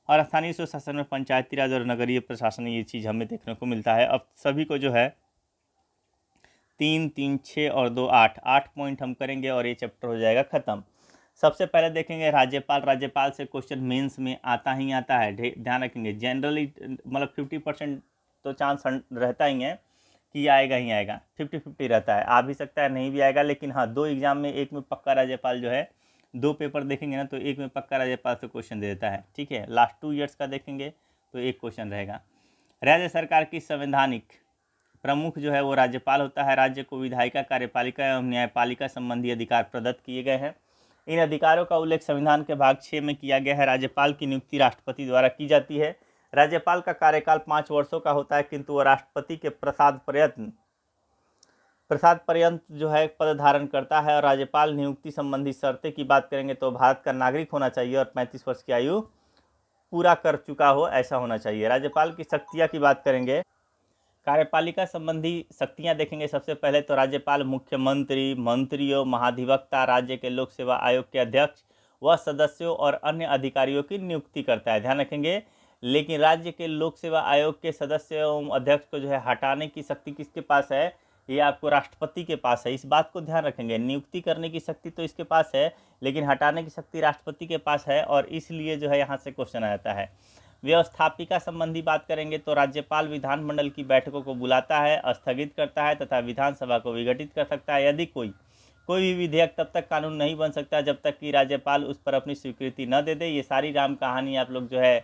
और स्थानीय स्वशासन में पंचायती राज और नगरीय प्रशासन, ये चीज़ हमें देखने को मिलता है। अब सभी को जो है 3 3 6 और 2 8 8 पॉइंट हम करेंगे और ये चैप्टर हो जाएगा ख़त्म। सबसे पहले देखेंगे राज्यपाल। राज्यपाल से क्वेश्चन मेंस में आता ही आता है, ध्यान रखेंगे। जनरली मतलब 50% तो चांस रहता ही है कि आएगा ही आएगा, 50-50 रहता है, आ भी सकता है नहीं भी आएगा। लेकिन हाँ, 2 एग्जाम में, एक में पक्का राज्यपाल जो है, 2 पेपर देखेंगे ना तो एक में पक्का राज्यपाल से क्वेश्चन दे देता है, ठीक है। लास्ट 2 ईयर्स का देखेंगे तो एक क्वेश्चन रहेगा। राज्य सरकार की संवैधानिक प्रमुख जो है वो राज्यपाल होता है। राज्य को विधायिका, कार्यपालिका एवं न्यायपालिका संबंधी अधिकार प्रदत्त किए गए हैं। इन अधिकारों का उल्लेख संविधान के भाग 6 में किया गया है। राज्यपाल की नियुक्ति राष्ट्रपति द्वारा की जाती है। राज्यपाल का कार्यकाल 5 वर्षों का होता है, किंतु वह राष्ट्रपति के प्रसाद पर्यंत जो है पद धारण करता है। और राज्यपाल नियुक्ति संबंधी शर्तें की बात करेंगे तो भारत का नागरिक होना चाहिए और 35 वर्ष की आयु पूरा कर चुका हो, ऐसा होना चाहिए। राज्यपाल की शक्तियाँ की बात करेंगे, कार्यपालिका संबंधी शक्तियां देखेंगे। सबसे पहले तो राज्यपाल मुख्यमंत्री, मंत्रियों, महाधिवक्ता, राज्य के लोक सेवा आयोग के अध्यक्ष व सदस्यों और अन्य अधिकारियों की नियुक्ति करता है, ध्यान रखेंगे। लेकिन राज्य के लोक सेवा आयोग के सदस्य एवं अध्यक्ष को जो है हटाने की शक्ति किसके पास है? ये आपको राष्ट्रपति के पास है, इस बात को ध्यान रखेंगे। नियुक्ति करने की शक्ति तो इसके पास है, लेकिन हटाने की शक्ति राष्ट्रपति के पास है, और इसलिए जो है यहाँ से क्वेश्चन आ जाता है। व्यवस्थापिका संबंधी बात करेंगे तो राज्यपाल विधानमंडल की बैठकों को बुलाता है, स्थगित करता है तथा विधानसभा को विघटित कर सकता है। यदि कोई भी विधेयक तब तक कानून नहीं बन सकता जब तक कि राज्यपाल उस पर अपनी स्वीकृति न दे दे। ये सारी राम कहानी आप लोग जो है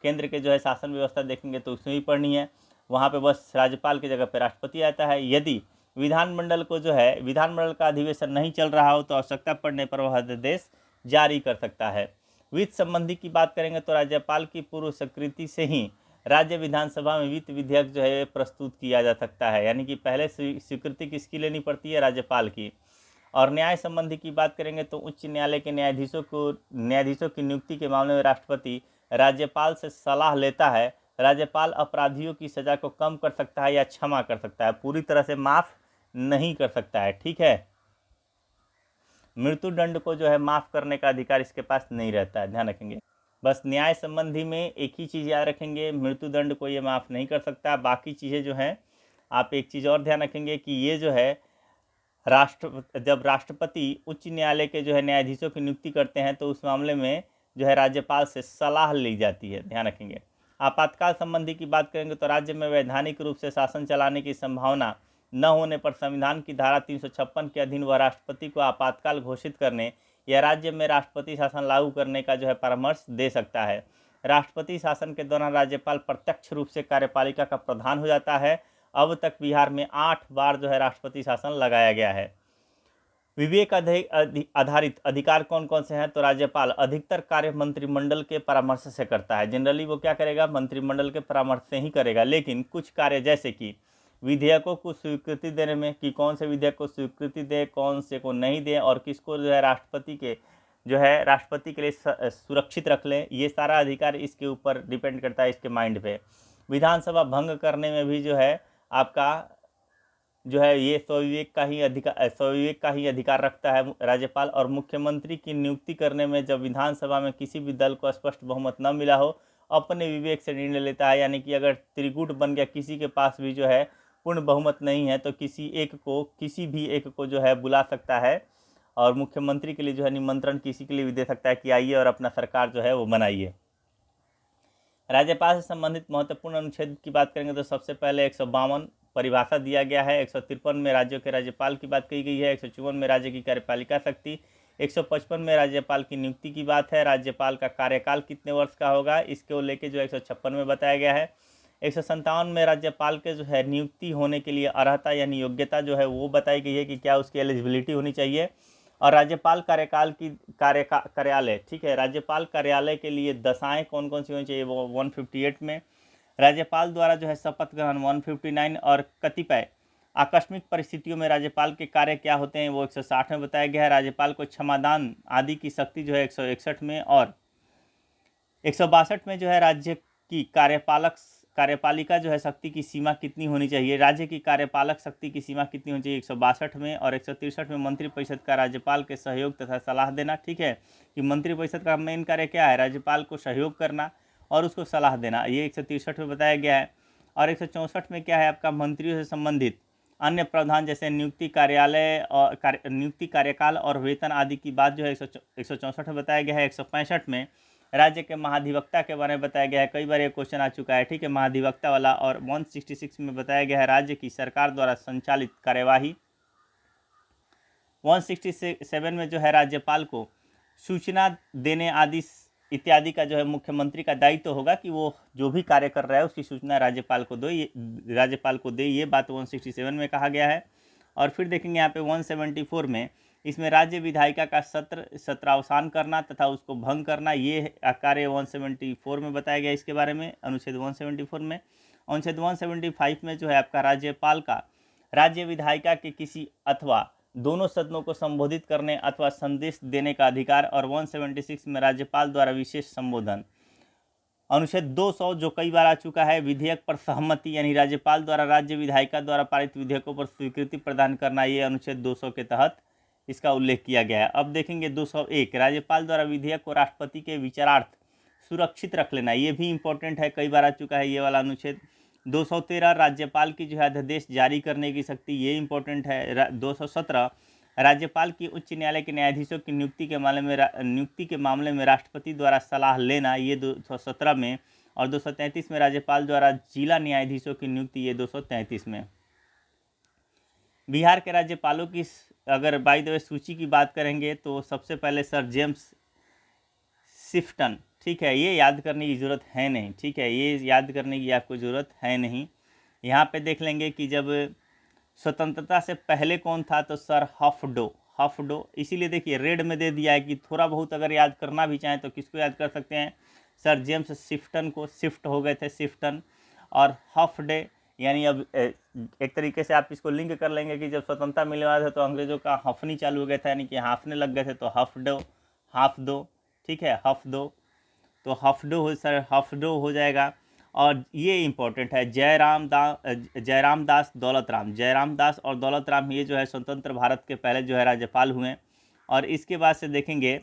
केंद्र के जो है शासन व्यवस्था देखेंगे तो उसमें भी पढ़नी है। वहाँ पे बस राज्यपाल की जगह पे राष्ट्रपति आता है। यदि विधानमंडल को जो है, विधानमंडल का अधिवेशन नहीं चल रहा हो तो आवश्यकता पड़ने पर वह अध्यादेश जारी कर सकता है। वित्त संबंधी की बात करेंगे तो राज्यपाल की पूर्व स्वीकृति से ही राज्य विधानसभा में वित्त विधेयक जो है प्रस्तुत किया जा सकता है, यानी कि पहले स्वीकृति किसकी लेनी पड़ती है? राज्यपाल की। और न्याय संबंधी की बात करेंगे तो उच्च न्यायालय के न्यायाधीशों की नियुक्ति के मामले में राष्ट्रपति राज्यपाल से सलाह लेता है। राज्यपाल अपराधियों की सजा को कम कर सकता है या क्षमा कर सकता है, पूरी तरह से माफ नहीं कर सकता है, ठीक है। मृत्यु दंड को जो है माफ करने का अधिकार इसके पास नहीं रहता है, ध्यान रखेंगे। बस न्याय संबंधी में एक ही चीज़ याद रखेंगे, मृत्यु दंड को ये माफ़ नहीं कर सकता। बाकी चीज़ें जो हैं, आप एक चीज़ और ध्यान रखेंगे कि ये जो है जब राष्ट्रपति उच्च न्यायालय के जो है न्यायाधीशों की नियुक्ति करते हैं तो उस मामले में जो है राज्यपाल से सलाह ली जाती है, ध्यान रखेंगे। आपातकाल संबंधी की बात करेंगे तो राज्य में वैधानिक रूप से शासन चलाने की संभावना न होने पर संविधान की धारा 356 के अधीन वह राष्ट्रपति को आपातकाल घोषित करने या राज्य में राष्ट्रपति शासन लागू करने का जो है परामर्श दे सकता है। राष्ट्रपति शासन के दौरान राज्यपाल प्रत्यक्ष रूप से कार्यपालिका का प्रधान हो जाता है। अब तक बिहार में 8 बार जो है राष्ट्रपति शासन लगाया गया है। विवेक आधारित अधिकार कौन कौन से हैं? तो राज्यपाल अधिकतर कार्य मंत्रिमंडल के परामर्श से करता है। जनरली वो क्या करेगा? मंत्रिमंडल के परामर्श से ही करेगा। लेकिन कुछ कार्य जैसे कि विधेयकों को स्वीकृति देने में, कि कौन से विधेयक को स्वीकृति दे, कौन से को नहीं दे, और किसको जो है राष्ट्रपति के लिए सुरक्षित रख लें, ये सारा अधिकार इसके ऊपर डिपेंड करता है, इसके माइंड पे। विधानसभा भंग करने में भी जो है आपका जो है ये स्वविवेक का ही अधिकार रखता है राज्यपाल। और मुख्यमंत्री की नियुक्ति करने में जब विधानसभा में किसी भी दल को स्पष्ट बहुमत न मिला हो, अपने विवेक से निर्णय लेता है। यानी कि अगर त्रिकूट बन गया, किसी के पास भी जो है पूर्ण बहुमत नहीं है, तो किसी भी एक को जो है बुला सकता है, और मुख्यमंत्री के लिए जो है निमंत्रण किसी के लिए भी दे सकता है कि आइए और अपना सरकार जो है वो बनाइए। राज्यपाल से संबंधित महत्वपूर्ण अनुच्छेद की बात करेंगे तो सबसे पहले 152 परिभाषा दिया गया है। 153 में राज्यों के राज्यपाल की बात कही गई है। 154 में राज्य की कार्यपालिका शक्ति। 155 में राज्यपाल की नियुक्ति की बात है। राज्यपाल का कार्यकाल कितने वर्ष का होगा, इसको लेके जो 156 में बताया गया है। 157 में राज्यपाल के जो है नियुक्ति होने के लिए अर्हता यानी योग्यता जो है वो बताई गई है कि क्या उसकी एलिजिबिलिटी होनी चाहिए। और राज्यपाल कार्यालय, ठीक है, राज्यपाल कार्यालय के लिए दशाएं कौन कौन सी होनी चाहिए, वो 158 में। राज्यपाल द्वारा जो है शपथ ग्रहण 159, और कतिपय आकस्मिक परिस्थितियों में राज्यपाल के कार्य क्या होते हैं वो 160 में बताया गया है। राज्यपाल को क्षमादान आदि की शक्ति जो है 161 में, और 162 में जो है राज्य की कार्यपालिका जो है शक्ति की सीमा कितनी होनी चाहिए, राज्य की कार्यपालक शक्ति की सीमा कितनी होनी चाहिए 162 में। और 163 में मंत्रिपरिषद का राज्यपाल के सहयोग तथा सलाह देना, ठीक है, कि मंत्रिपरिषद का मेन कार्य क्या है? राज्यपाल को सहयोग करना और उसको सलाह देना, ये 163 में बताया गया है। और 164 में क्या है आपका? मंत्रियों से संबंधित अन्य प्रावधान जैसे नियुक्ति नियुक्ति कार्यकाल और वेतन आदि की बात जो है 164 में बताया गया है। 165 में राज्य के महाधिवक्ता के बारे में बताया गया है, कई बार ये क्वेश्चन आ चुका है, ठीक है, महाधिवक्ता वाला। और 166 में बताया गया है राज्य की सरकार द्वारा संचालित कार्यवाही। 167 में जो है राज्यपाल को सूचना देने आदि इत्यादि का जो है मुख्यमंत्री का दायित्व होगा कि वो जो भी कार्य कर रहा है उसकी सूचना राज्यपाल को दे, ये बात 167 में कहा गया है। और फिर देखेंगे यहाँ पे 174 में, इसमें राज्य विधायिका का सत्रावसान करना तथा उसको भंग करना, ये कार्य 174 में बताया गया इसके बारे में, अनुच्छेद 174 में। अनुच्छेद 175 में जो है आपका राज्यपाल का राज्य विधायिका के किसी अथवा दोनों सदनों को संबोधित करने अथवा संदेश देने का अधिकार। और 176 में राज्यपाल द्वारा विशेष संबोधन। अनुच्छेद 200 जो कई बार आ चुका है, विधेयक पर सहमति, यानी राज्यपाल द्वारा राज्य विधायिका द्वारा पारित विधेयकों पर स्वीकृति प्रदान करना, ये अनुच्छेद 200 के तहत इसका उल्लेख किया गया है। अब देखेंगे 201, राज्यपाल द्वारा विधेयक को राष्ट्रपति के विचारार्थ सुरक्षित रख लेना, ये भी इंपॉर्टेंट है, कई बार आ चुका है ये वाला अनुच्छेद। 213, राज्यपाल की जो है अध्यादेश जारी करने की शक्ति, ये इंपॉर्टेंट है। 217, राज्यपाल की उच्च न्यायालय के न्यायाधीशों की नियुक्ति के मामले में राष्ट्रपति द्वारा सलाह लेना, ये 217 में। और 233 में राज्यपाल द्वारा जिला न्यायाधीशों की नियुक्ति, ये 233 में। बिहार के राज्यपालों की अगर बाय द वे सूची की बात करेंगे तो सबसे पहले सर जेम्स शिफ्टन, ठीक है, ये याद करने की ज़रूरत है नहीं, ठीक है, ये याद करने की आपको ज़रूरत है नहीं। यहाँ पे देख लेंगे कि जब स्वतंत्रता से पहले कौन था, तो सर हफडो, इसीलिए देखिए रेड में दे दिया है कि थोड़ा बहुत अगर याद करना भी चाहें तो किसको याद कर सकते हैं, सर जेम्स शिफ्टन को, शिफ्ट हो गए थे शिफ्टन। और हफडे, यानी अब एक तरीके से आप इसको लिंक कर लेंगे कि जब स्वतंत्रता मिलने वाला था तो अंग्रेज़ों का हफनी चालू हो गया था, यानी कि हाँफने लग गए थे, तो हाफ दो, ठीक है, हफदो, तो हफडो हो जाएगा। और ये इम्पोर्टेंट है, जयराम दास और दौलत राम, ये जो है स्वतंत्र भारत के पहले जो है राज्यपाल हुए। और इसके बाद से देखेंगे,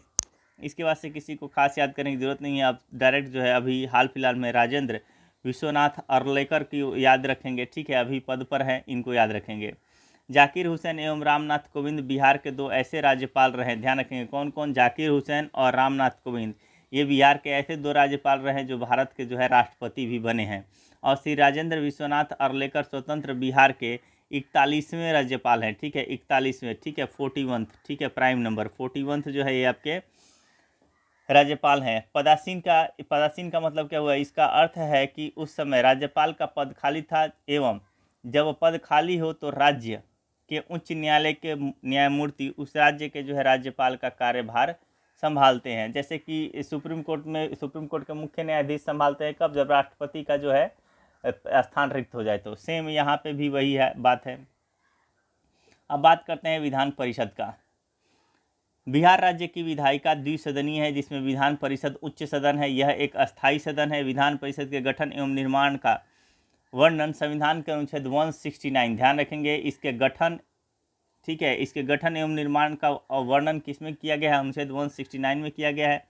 इसके बाद से किसी को खास याद करने की ज़रूरत नहीं है, आप डायरेक्ट जो है अभी हाल फिलहाल में राजेंद्र विश्वनाथ अर्लेकर की याद रखेंगे, ठीक है, अभी पद पर हैं, इनको याद रखेंगे। जाकिर हुसैन एवं रामनाथ कोविंद बिहार के दो ऐसे राज्यपाल रहे, ध्यान रखेंगे कौन कौन, जाकिर हुसैन और रामनाथ कोविंद, ये बिहार के ऐसे दो राज्यपाल रहे जो भारत के जो है राष्ट्रपति भी बने हैं। और श्री राजेंद्र विश्वनाथ अर्लेकर स्वतंत्र बिहार के 41वें राज्यपाल हैं, ठीक है, 41वें, ठीक है, 41, ठीक है, प्राइम नंबर 41 जो है ये आपके राज्यपाल हैं। पदासीन का मतलब क्या हुआ, इसका अर्थ है कि उस समय राज्यपाल का पद खाली था, एवं जब पद खाली हो तो राज्य के उच्च न्यायालय के न्यायमूर्ति उस राज्य के जो है राज्यपाल का कार्यभार संभालते हैं। जैसे कि सुप्रीम कोर्ट के मुख्य न्यायाधीश संभालते हैं कब, जब राष्ट्रपति का जो है स्थान रिक्त हो जाए, तो सेम यहाँ पे भी वही है बात है। अब बात करते हैं विधान परिषद का। बिहार राज्य की विधायिका द्विसदनीय है, जिसमें विधान परिषद उच्च सदन है, यह एक अस्थायी सदन है। विधान परिषद के गठन एवं निर्माण का वर्णन संविधान के अनुच्छेद 169, ध्यान रखेंगे इसके गठन, ठीक है, इसके गठन एवं निर्माण का वर्णन किसमें किया गया है, अनुच्छेद 169 में किया गया है।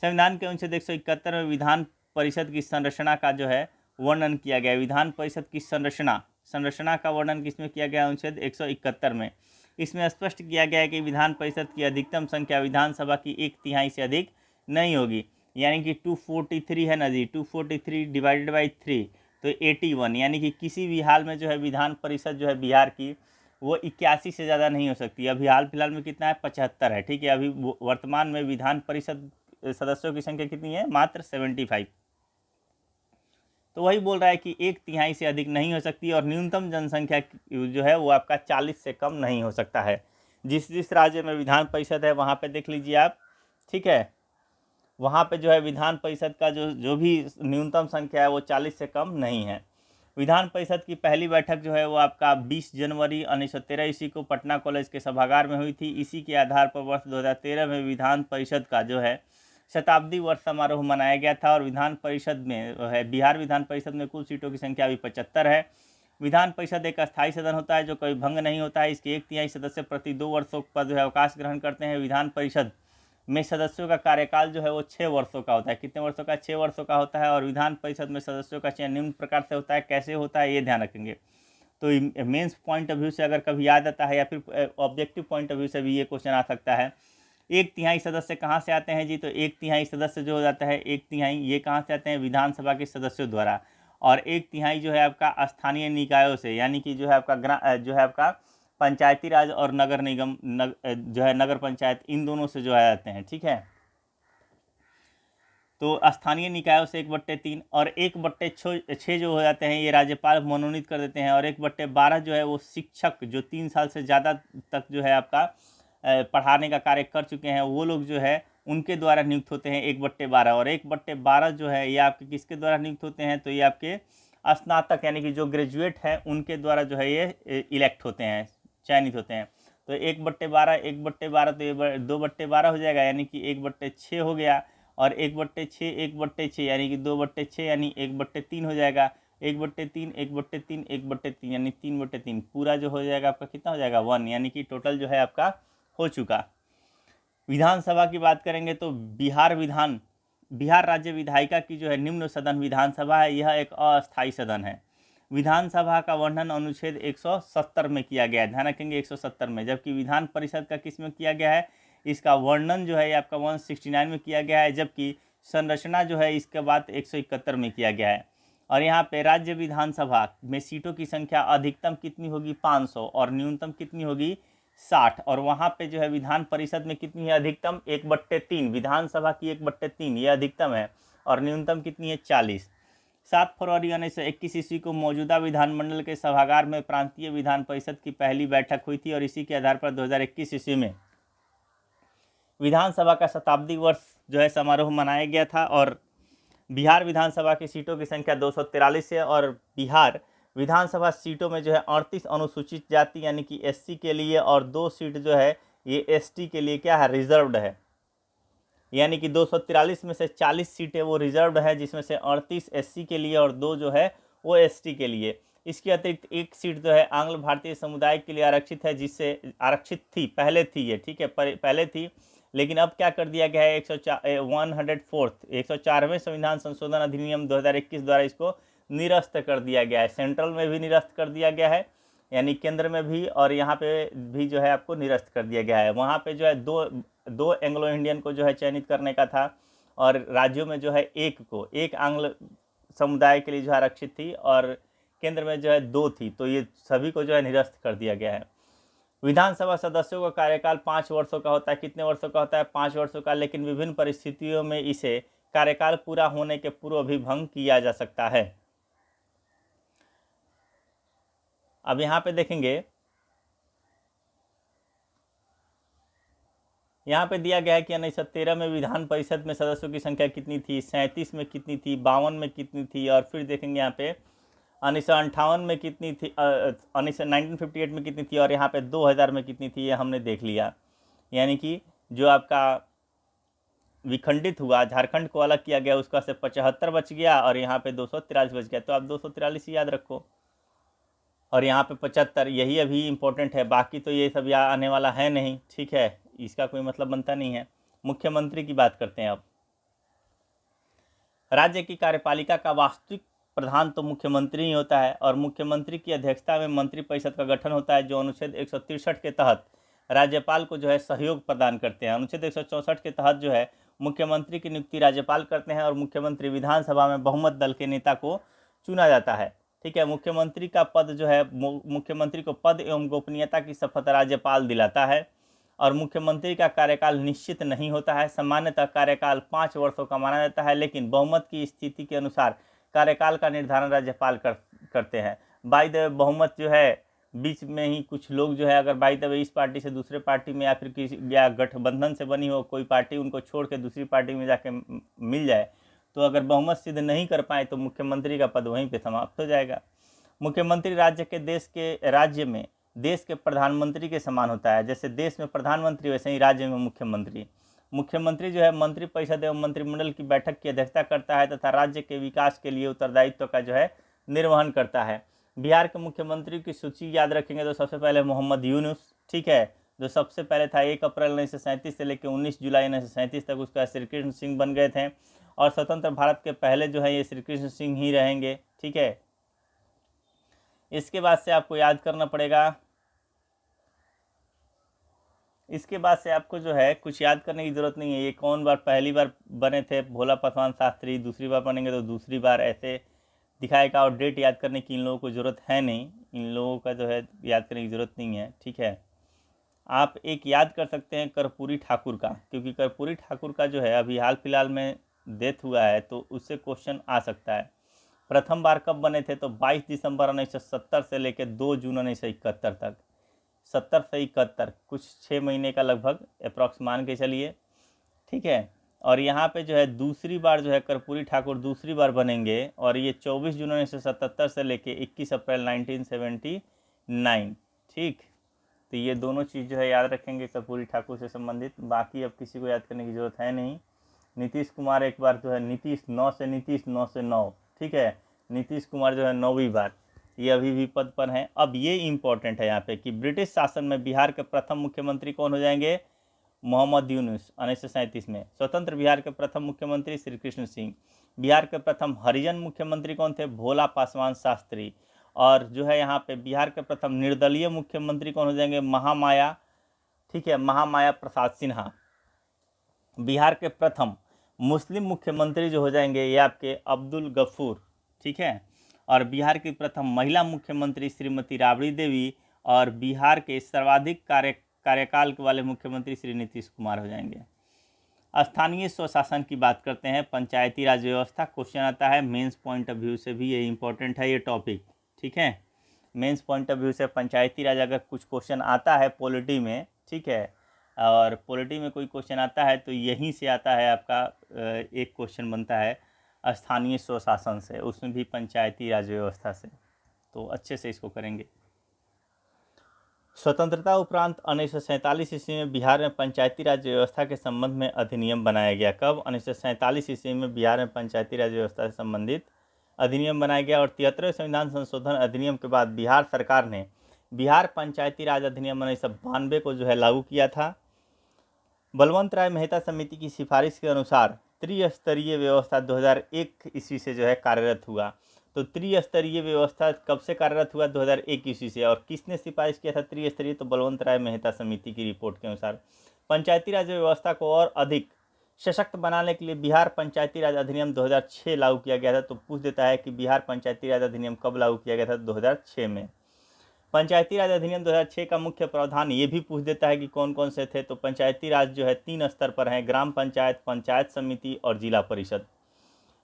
संविधान के अनुच्छेद 171 में विधान परिषद की संरचना का जो है वर्णन किया गया है। विधान परिषद की संरचना का वर्णन किसमें किया गया है, अनुच्छेद 171 में। इसमें स्पष्ट किया गया है कि विधान परिषद की अधिकतम संख्या विधानसभा की 1/3 से अधिक नहीं होगी, यानी कि 243 है ना जी, 243 डिवाइडेड बाई 3 तो 81, यानी कि किसी भी हाल में जो है विधान परिषद जो है बिहार की वो 81 से ज़्यादा नहीं हो सकती। अभी हाल फिलहाल में कितना है, 75 है, ठीक है, अभी वर्तमान में विधान परिषद सदस्यों की संख्या कितनी है, मात्र 75। तो वही बोल रहा है कि 1/3 से अधिक नहीं हो सकती, और न्यूनतम जनसंख्या जो है वो आपका 40 से कम नहीं हो सकता है। जिस राज्य में विधान परिषद है वहाँ पे देख लीजिए आप, ठीक है, वहाँ पे जो है विधान परिषद का जो भी न्यूनतम संख्या है वो 40 से कम नहीं है। विधान परिषद की पहली बैठक जो है वो आपका 20 जनवरी 1913 ईस्वी को पटना कॉलेज के सभागार में हुई थी। इसी के आधार पर वर्ष 2013 में विधान परिषद का जो है शताब्दी वर्ष समारोह मनाया गया था। और विधान परिषद में है, बिहार विधान परिषद में कुल सीटों की संख्या अभी 75 है। विधान परिषद एक अस्थायी सदन होता है जो कभी भंग नहीं होता है। इसके 1/3 सदस्य प्रति 2 वर्षों पर जो है अवकाश ग्रहण करते हैं। विधान परिषद में सदस्यों का कार्यकाल जो है वो 6 वर्षों का होता है। कितने वर्षों का, 6 वर्षों का होता है। और विधान परिषद में सदस्यों का चयन निम्न प्रकार से होता है, कैसे होता है ये ध्यान रखेंगे। तो मेंस पॉइंट ऑफ व्यू से अगर कभी याद आता है या फिर ऑब्जेक्टिव पॉइंट ऑफ व्यू से भी ये क्वेश्चन आ सकता है। 1/3 सदस्य कहाँ से आते हैं जी? तो 1/3 सदस्य जो हो जाता है, 1/3 ये कहाँ से आते हैं? विधानसभा के सदस्यों द्वारा। और 1/3 जो है आपका स्थानीय निकायों से, यानी कि जो है आपका जो है आपका पंचायती राज और नगर निगम जो है नगर पंचायत, इन दोनों से जो है आते हैं। ठीक है, तो स्थानीय निकायों से 1/3 और 1/6 जो हो जाते हैं ये राज्यपाल मनोनीत कर देते हैं, और 1/12 जो है वो शिक्षक जो 3 साल से ज़्यादा तक जो है आपका पढ़ाने का कार्य कर चुके हैं वो लोग जो है उनके द्वारा नियुक्त होते हैं 1/12। और 1/12 जो है ये आपके किसके द्वारा नियुक्त होते हैं? तो ये आपके स्नातक यानी कि जो ग्रेजुएट हैं उनके द्वारा जो है ये इलेक्ट होते हैं, चयनित होते हैं। तो 1/12 1/12 तो ये 2/12 हो जाएगा, यानी कि 1/6 हो गया, और 1/6 1/6 यानी कि 2/6 यानी 1/3 हो जाएगा। 1/3 1/3 1/3 यानी 3/3 पूरा जो हो जाएगा आपका कितना हो जाएगा? 1, यानी कि टोटल जो है आपका हो चुका। विधानसभा की बात करेंगे तो बिहार राज्य विधायिका की जो है निम्न सदन विधानसभा है, यह एक अस्थायी सदन है। विधानसभा का वर्णन अनुच्छेद 170 में किया गया है, ध्यान रखेंगे 170 में, जबकि विधान परिषद का किस में किया गया है? इसका वर्णन जो है आपका 169 में किया गया है, जबकि संरचना जो है इसके बाद 171 में किया गया है। और यहाँ पे राज्य विधानसभा में सीटों की संख्या अधिकतम कितनी होगी? 500, और न्यूनतम कितनी होगी? 60। और वहाँ पे जो है विधान परिषद में कितनी है अधिकतम? 1/3, विधानसभा की 1/3 ये अधिकतम है, और न्यूनतम कितनी है? 40। 7 फरवरी 1921 ईस्वी को मौजूदा विधानमंडल के सभागार में प्रांतीय विधान परिषद की पहली बैठक हुई थी, और इसी के आधार पर 2021 ईस्वी में विधानसभा का शताब्दी वर्ष जो है समारोह मनाया गया था। और बिहार विधानसभा की सीटों की संख्या 243 है, और बिहार विधानसभा सीटों में जो है 38 अनुसूचित जाति यानी कि एससी के लिए, और 2 सीट जो है ये एसटी के लिए क्या है? रिजर्व्ड है। यानी कि 243 में से 40 सीटें वो रिजर्व्ड है, जिसमें से 38 एससी के लिए और 2 जो है वो एसटी के लिए। इसके अतिरिक्त 1 सीट जो है आंग्ल भारतीय समुदाय के लिए आरक्षित है, जिससे आरक्षित थी, पहले थी ये, ठीक है, पहले थी, लेकिन अब क्या कर दिया गया है? 104वें संविधान संशोधन अधिनियम 2021 द्वारा इसको निरस्त कर दिया गया है। सेंट्रल में भी निरस्त कर दिया गया है, यानी केंद्र में भी, और यहाँ पे भी जो है आपको निरस्त कर दिया गया है। वहाँ पे जो है दो एंग्लो इंडियन को जो है चयनित करने का था, और राज्यों में जो है एक आंग्ल समुदाय के लिए जो है आरक्षित थी, और केंद्र में जो है 2 थी, तो ये सभी को जो है निरस्त कर दिया गया है। विधानसभा सदस्यों का कार्यकाल 5 वर्षों का होता है। कितने वर्षों का होता है? 5 वर्षों का, लेकिन विभिन्न परिस्थितियों में इसे कार्यकाल पूरा होने के पूर्व भी भंग किया जा सकता है। अब यहाँ पे देखेंगे, यहाँ पे दिया गया है कि 1913 में विधान परिषद में सदस्यों की संख्या कितनी थी, 37 में कितनी थी, 52 में कितनी थी, और फिर देखेंगे यहाँ पे 1958 में कितनी थी, 1958 में कितनी थी, और यहाँ पे 2000 में कितनी थी, ये हमने देख लिया। यानी कि जो आपका विखंडित हुआ, झारखंड को अलग किया गया, उसका से 75 बच गया, और यहाँ पे 243 बच गया, तो आप 243 याद रखो, और यहाँ पे 75, यही अभी इम्पोर्टेंट है, बाकी तो ये सब यहाँ आने वाला है नहीं, ठीक है, इसका कोई मतलब बनता नहीं है। मुख्यमंत्री की बात करते हैं अब। राज्य की कार्यपालिका का वास्तविक प्रधान तो मुख्यमंत्री ही होता है, और मुख्यमंत्री की अध्यक्षता में मंत्रिपरिषद का गठन होता है, जो अनुच्छेद 163 के तहत राज्यपाल को जो है सहयोग प्रदान करते हैं। अनुच्छेद 164 के तहत जो है मुख्यमंत्री की नियुक्ति राज्यपाल करते हैं, और मुख्यमंत्री विधानसभा में बहुमत दल के नेता को चुना जाता है। ठीक है, मुख्यमंत्री का पद जो है, मुख्यमंत्री को पद एवं गोपनीयता की शपथ राज्यपाल दिलाता है, और मुख्यमंत्री का कार्यकाल निश्चित नहीं होता है। सामान्यतः कार्यकाल 5 वर्षों का माना जाता है, लेकिन बहुमत की स्थिति के अनुसार कार्यकाल का निर्धारण राज्यपाल करते हैं। बाय द वे, बहुमत जो है बीच में ही कुछ लोग जो है, अगर बाय द वे इस पार्टी से दूसरे पार्टी में, या फिर किसी या गठबंधन से बनी हो कोई पार्टी, उनको छोड़ के दूसरी पार्टी में जाके मिल जाए, तो अगर बहुमत सिद्ध नहीं कर पाए तो मुख्यमंत्री का पद वहीं पे समाप्त हो जाएगा। मुख्यमंत्री राज्य में देश के प्रधानमंत्री के समान होता है। जैसे देश में प्रधानमंत्री, वैसे ही राज्य में मुख्यमंत्री। मुख्यमंत्री जो है मंत्रिपरिषद एवं मंत्रिमंडल की बैठक की अध्यक्षता करता है, तथा राज्य के विकास के लिए उत्तरदायित्व का जो है निर्वहन करता है। बिहार के मुख्यमंत्री की सूची याद रखेंगे तो सबसे पहले मोहम्मद यूनुस, ठीक है, जो सबसे पहले था। 1 अप्रैल 1937 से लेकर 19 जुलाई 1937 तक उसका श्री कृष्ण सिंह बन गए थे, और स्वतंत्र भारत के पहले जो है ये श्री कृष्ण सिंह ही रहेंगे, ठीक है। इसके बाद से आपको याद करना पड़ेगा, इसके बाद से आपको जो है कुछ याद करने की ज़रूरत नहीं है। ये कौन बार पहली बार बने थे भोला पासवान शास्त्री, दूसरी बार बनेंगे तो दूसरी बार, ऐसे दिखाएगा। और डेट याद करने की इन लोगों को ज़रूरत है नहीं, इन लोगों का जो है याद करने की ज़रूरत नहीं है, ठीक है। आप एक याद कर सकते हैं कर्पूरी ठाकुर का, क्योंकि कर्पूरी ठाकुर का जो है अभी हाल फिलहाल में डेथ हुआ है, तो उससे क्वेश्चन आ सकता है। प्रथम बार कब बने थे, तो 22 दिसंबर 1970 से लेकर 2 जून 1971 तक। 70 से 71, कुछ 6 महीने का लगभग अप्रॉक्स मान के चलिए, ठीक है। और यहाँ पे जो है दूसरी बार जो है कर्पूरी ठाकुर दूसरी बार बनेंगे, और ये 24 जून 1977 से लेके 21 अप्रैल 1979, ठीक। तो ये दोनों चीज़ जो है याद रखेंगे कर्पूरी ठाकुर से संबंधित। बाकी अब किसी को याद करने की ज़रूरत है नहीं। नीतीश कुमार एक बार जो है नीतीश 9 से नीतीश 9 से 9, ठीक है। नीतीश कुमार जो है 9वीं बार, ये अभी भी पद पर हैं। अब ये इम्पोर्टेंट है यहाँ पे कि ब्रिटिश शासन में बिहार के प्रथम मुख्यमंत्री कौन हो जाएंगे, मोहम्मद यूनुस 1937 में। स्वतंत्र बिहार के प्रथम मुख्यमंत्री श्री कृष्ण सिंह। बिहार के प्रथम हरिजन मुख्यमंत्री कौन थे, भोला पासवान शास्त्री। और जो है यहाँ पे बिहार के प्रथम निर्दलीय मुख्यमंत्री कौन हो जाएंगे, महामाया, ठीक है, महामाया प्रसाद सिन्हा। बिहार के प्रथम मुस्लिम मुख्यमंत्री जो हो जाएंगे ये आपके अब्दुल गफूर, ठीक है। और बिहार की प्रथम महिला मुख्यमंत्री श्रीमती राबड़ी देवी। और बिहार के सर्वाधिक कार्यकाल के वाले मुख्यमंत्री श्री नीतीश कुमार हो जाएंगे। स्थानीय स्वशासन की बात करते हैं, पंचायती राज व्यवस्था क्वेश्चन आता है। मेंस पॉइंट ऑफ व्यू से भी ये इंपॉर्टेंट है ये टॉपिक, ठीक है। मेंस पॉइंट ऑफ व्यू से पंचायती राज अगर कुछ क्वेश्चन आता है पॉलिटी में, ठीक है, और पॉलिटी में कोई क्वेश्चन आता है तो यहीं से आता है आपका। एक क्वेश्चन बनता है स्थानीय स्वशासन से, उसमें भी पंचायती राज व्यवस्था से, तो अच्छे से इसको करेंगे। स्वतंत्रता उपरांत 1947 ईस्वी में बिहार में पंचायती राज व्यवस्था के संबंध में अधिनियम बनाया गया। कब, 1947 ईस्वी में बिहार में पंचायती राज व्यवस्था से संबंधित अधिनियम बनाया गया। और 73वें संविधान संशोधन अधिनियम के बाद बिहार सरकार ने बिहार पंचायती राज अधिनियम 1992 को जो है लागू किया था। बलवंत राय मेहता समिति की सिफारिश के अनुसार त्रिस्तरीय व्यवस्था 2001 ईस्वी से जो है कार्यरत हुआ। तो त्रिस्तरीय व्यवस्था कब से कार्यरत हुआ, 2001 ईस्वी से। और किसने सिफारिश किया था त्रिस्तरीय, तो बलवंत राय मेहता समिति की रिपोर्ट के अनुसार। पंचायती राज व्यवस्था को और अधिक सशक्त बनाने के लिए बिहार पंचायती राज अधिनियम 2006 लागू किया गया था। तो पूछ देता है कि बिहार पंचायती राज अधिनियम कब लागू किया गया था, 2006 में। पंचायती राज अधिनियम 2006 का मुख्य प्रावधान ये भी पूछ देता है कि कौन कौन से थे। तो पंचायती राज जो है 3 स्तर पर हैं, ग्राम पंचायत, पंचायत समिति और जिला परिषद।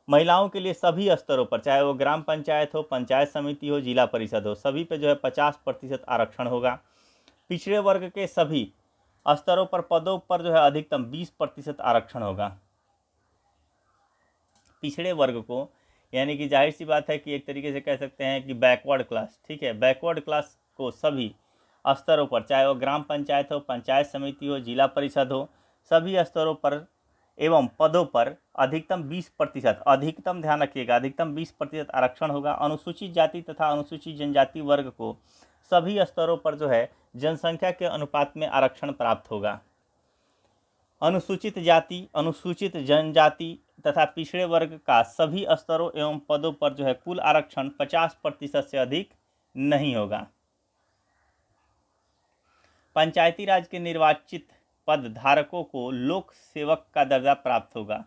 महिलाओं के लिए सभी स्तरों पर, चाहे वो ग्राम पंचायत हो, पंचायत समिति हो, जिला परिषद हो, सभी पे जो है 50% आरक्षण होगा। पिछड़े वर्ग के सभी स्तरों पर पदों पर जो है अधिकतम 20% आरक्षण होगा। पिछड़े वर्ग को, यानी कि जाहिर सी बात है कि एक तरीके से कह सकते हैं कि बैकवर्ड क्लास, ठीक है, बैकवर्ड क्लास को सभी स्तरों पर, चाहे वो ग्राम पंचायत हो, पंचायत समिति हो, जिला परिषद हो, सभी स्तरों पर एवं पदों पर अधिकतम 20%, अधिकतम ध्यान रखिएगा, अधिकतम 20% आरक्षण होगा। अनुसूचित जाति तथा अनुसूचित जनजाति वर्ग को सभी स्तरों पर जो है जनसंख्या के अनुपात में आरक्षण प्राप्त होगा। अनुसूचित जाति, अनुसूचित जनजाति तथा पिछड़े वर्ग का सभी स्तरों एवं पदों पर जो है कुल आरक्षण 50% से अधिक नहीं होगा। पंचायती राज के निर्वाचित पद धारकों को लोक सेवक का दर्जा प्राप्त होगा।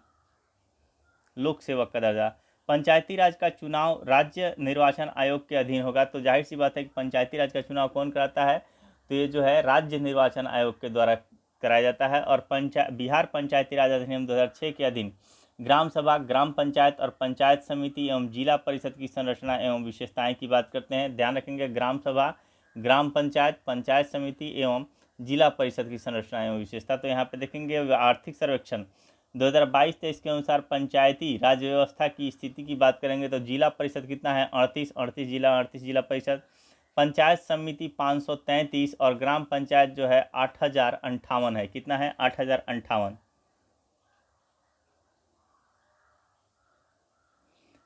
लोक सेवक का दर्जा। पंचायती राज का चुनाव राज्य निर्वाचन आयोग के अधीन होगा। तो जाहिर सी बात है कि पंचायती राज का चुनाव कौन कराता है, तो ये जो है राज्य निर्वाचन आयोग के द्वारा कराया जाता है। और बिहार पंचायती राज अधिनियम 2006 के अधीन ग्राम सभा, ग्राम पंचायत और पंचायत समिति एवं जिला परिषद की संरचना एवं विशेषताएं की बात करते हैं। ध्यान रखेंगे, ग्राम सभा, ग्राम पंचायत, पंचायत समिति एवं जिला परिषद की संरचना एवं विशेषता। तो यहाँ पे देखेंगे आर्थिक सर्वेक्षण 2022-23 के अनुसार पंचायती राज व्यवस्था की स्थिति की बात करेंगे तो जिला परिषद कितना है, 38 जिला परिषद, पंचायत समिति 533 और ग्राम पंचायत जो है 8058 है। कितना है, 8058।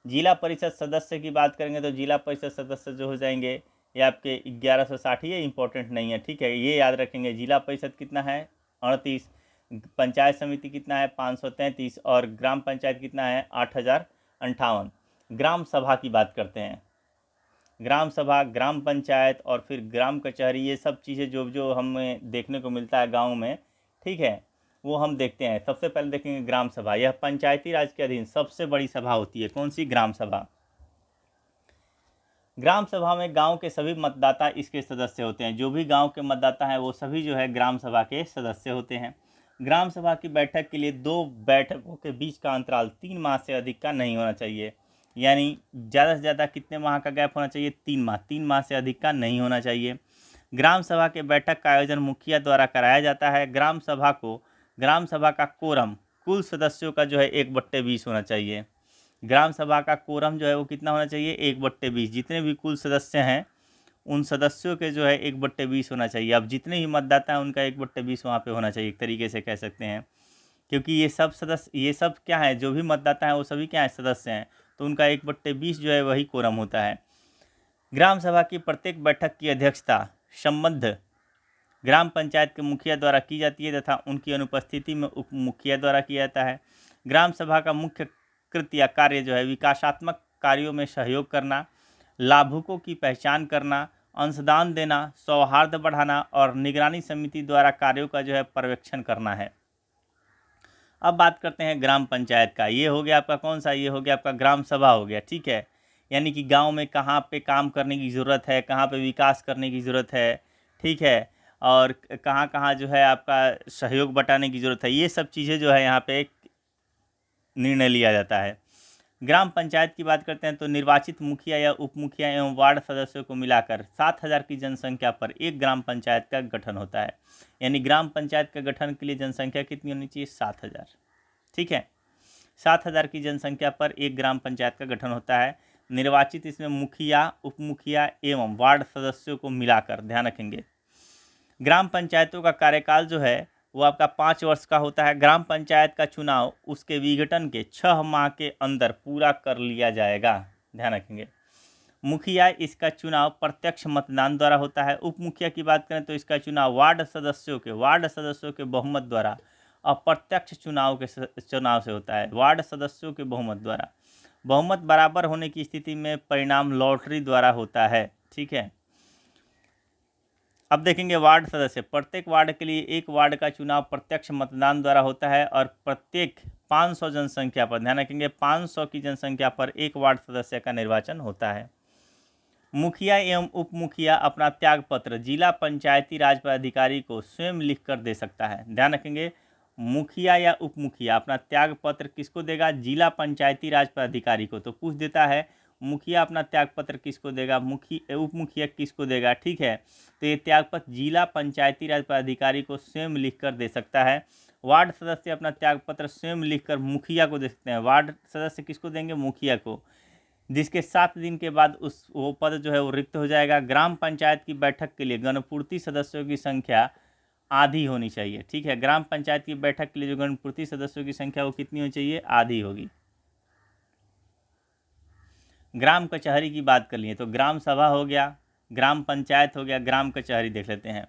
जिला परिषद सदस्य की बात करेंगे तो जिला परिषद सदस्य जो हो जाएंगे ये आपके 1160। ये इंपॉर्टेंट नहीं है, ठीक है, ये याद रखेंगे। जिला परिषद कितना है, 38, पंचायत समिति कितना है, 533 और ग्राम पंचायत कितना है, 8058। ग्राम सभा की बात करते हैं। ग्राम सभा, ग्राम पंचायत और फिर ग्राम कचहरी, ये सब चीज़ें जो जो हमें देखने को मिलता है गांव में, ठीक है, वो हम देखते हैं। सबसे पहले देखेंगे ग्राम सभा। यह पंचायती राज के अधीन सबसे बड़ी सभा होती है। कौन सी? ग्राम सभा। ग्राम सभा में गांव के सभी मतदाता इसके सदस्य होते हैं। जो भी गांव के मतदाता हैं वो सभी जो है ग्राम सभा के सदस्य होते हैं। ग्राम सभा की बैठक के लिए 2 बैठकों के बीच का अंतराल 3 माह से अधिक का नहीं होना चाहिए। यानी ज़्यादा से ज़्यादा कितने माह का गैप होना चाहिए? 3 माह। 3 माह से अधिक का नहीं होना चाहिए। ग्राम सभा के बैठक का आयोजन मुखिया द्वारा कराया जाता है। ग्राम सभा का कोरम कुल सदस्यों का जो है 1/20 होना चाहिए। ग्राम सभा का कोरम जो है वो कितना होना चाहिए? 1/20। जितने भी कुल सदस्य हैं उन सदस्यों के जो है 1/20 होना चाहिए। अब जितने भी मतदाता हैं उनका 1/20 वहाँ पे होना चाहिए, एक तरीके से कह सकते हैं, क्योंकि ये सब क्या है, जो भी मतदाता हैं वो सभी क्या है? सदस्य हैं, तो उनका 1/20 जो है वही कोरम होता है। ग्राम सभा की प्रत्येक बैठक की अध्यक्षता संबद्ध ग्राम पंचायत के मुखिया द्वारा की जाती है तथा उनकी अनुपस्थिति में उप मुखिया द्वारा किया जाता है। ग्राम सभा का मुख्य कृत्य या कार्य जो है विकासात्मक कार्यों में सहयोग करना, लाभुकों की पहचान करना, अंशदान देना, सौहार्द बढ़ाना और निगरानी समिति द्वारा कार्यों का जो है पर्यवेक्षण करना है। अब बात करते हैं ग्राम पंचायत का। ये हो गया आपका कौन सा? ये हो गया आपका ग्राम सभा हो गया, ठीक है। यानी कि गांव में कहाँ पे काम करने की ज़रूरत है, कहाँ पे विकास करने की ज़रूरत है, ठीक है, और कहाँ कहाँ जो है आपका सहयोग बटाने की ज़रूरत है, ये सब चीज़ें जो है यहाँ पे निर्णय लिया जाता है। ग्राम पंचायत की बात करते हैं तो निर्वाचित मुखिया या उप मुखिया एवं वार्ड सदस्यों को मिलाकर 7,000 की जनसंख्या पर एक ग्राम पंचायत का गठन होता है। यानी ग्राम पंचायत का गठन के लिए जनसंख्या कितनी होनी चाहिए? 7,000, ठीक है। 7,000 की जनसंख्या पर एक ग्राम पंचायत का गठन होता है। निर्वाचित इसमें मुखिया, उप मुखिया एवं वार्ड सदस्यों को मिलाकर, ध्यान रखेंगे। ग्राम पंचायतों का कार्यकाल जो है वो आपका 5 वर्ष का होता है। ग्राम पंचायत का चुनाव उसके विघटन के 6 माह के अंदर पूरा कर लिया जाएगा, ध्यान रखेंगे। मुखिया, इसका चुनाव प्रत्यक्ष मतदान द्वारा होता है। उप मुखिया की बात करें तो इसका चुनाव वार्ड सदस्यों के बहुमत द्वारा अप्रत्यक्ष चुनाव से होता है। वार्ड सदस्यों के बहुमत द्वारा, बहुमत बराबर होने की स्थिति में परिणाम लॉटरी द्वारा होता है, ठीक है। अब देखेंगे वार्ड सदस्य। प्रत्येक वार्ड के लिए एक वार्ड का चुनाव प्रत्यक्ष मतदान द्वारा होता है और प्रत्येक 500 जनसंख्या पर, ध्यान रखेंगे, 500 की जनसंख्या पर एक वार्ड सदस्य का निर्वाचन होता है। मुखिया एवं उप मुखिया अपना त्याग पत्र जिला पंचायती राज पदाधिकारी को स्वयं लिख कर दे सकता है। ध्यान रखेंगे, मुखिया या उप मुखिया अपना त्याग पत्र किसको देगा? जिला पंचायती राज पदाधिकारी को। तो पूछ देता है मुखिया अपना त्यागपत्र किसको देगा, उप मुखिया किसको देगा, ठीक है। तो ये त्यागपत्र जिला पंचायती राज पदाधिकारी को स्वयं लिखकर दे सकता है। वार्ड सदस्य अपना त्यागपत्र स्वयं लिखकर मुखिया को दे सकते हैं। वार्ड सदस्य किसको देंगे? मुखिया को, जिसके 7 दिन के बाद वो पद जो है वो रिक्त हो जाएगा। ग्राम पंचायत की बैठक के लिए गणपूर्ति सदस्यों की संख्या आधी होनी चाहिए, ठीक है। ग्राम पंचायत की बैठक के लिए जो गणपूर्ति सदस्यों की संख्या वो कितनी होनी चाहिए? आधी होगी। ग्राम कचहरी की बात कर लिए तो ग्राम सभा हो गया, ग्राम पंचायत हो गया, ग्राम कचहरी देख लेते हैं।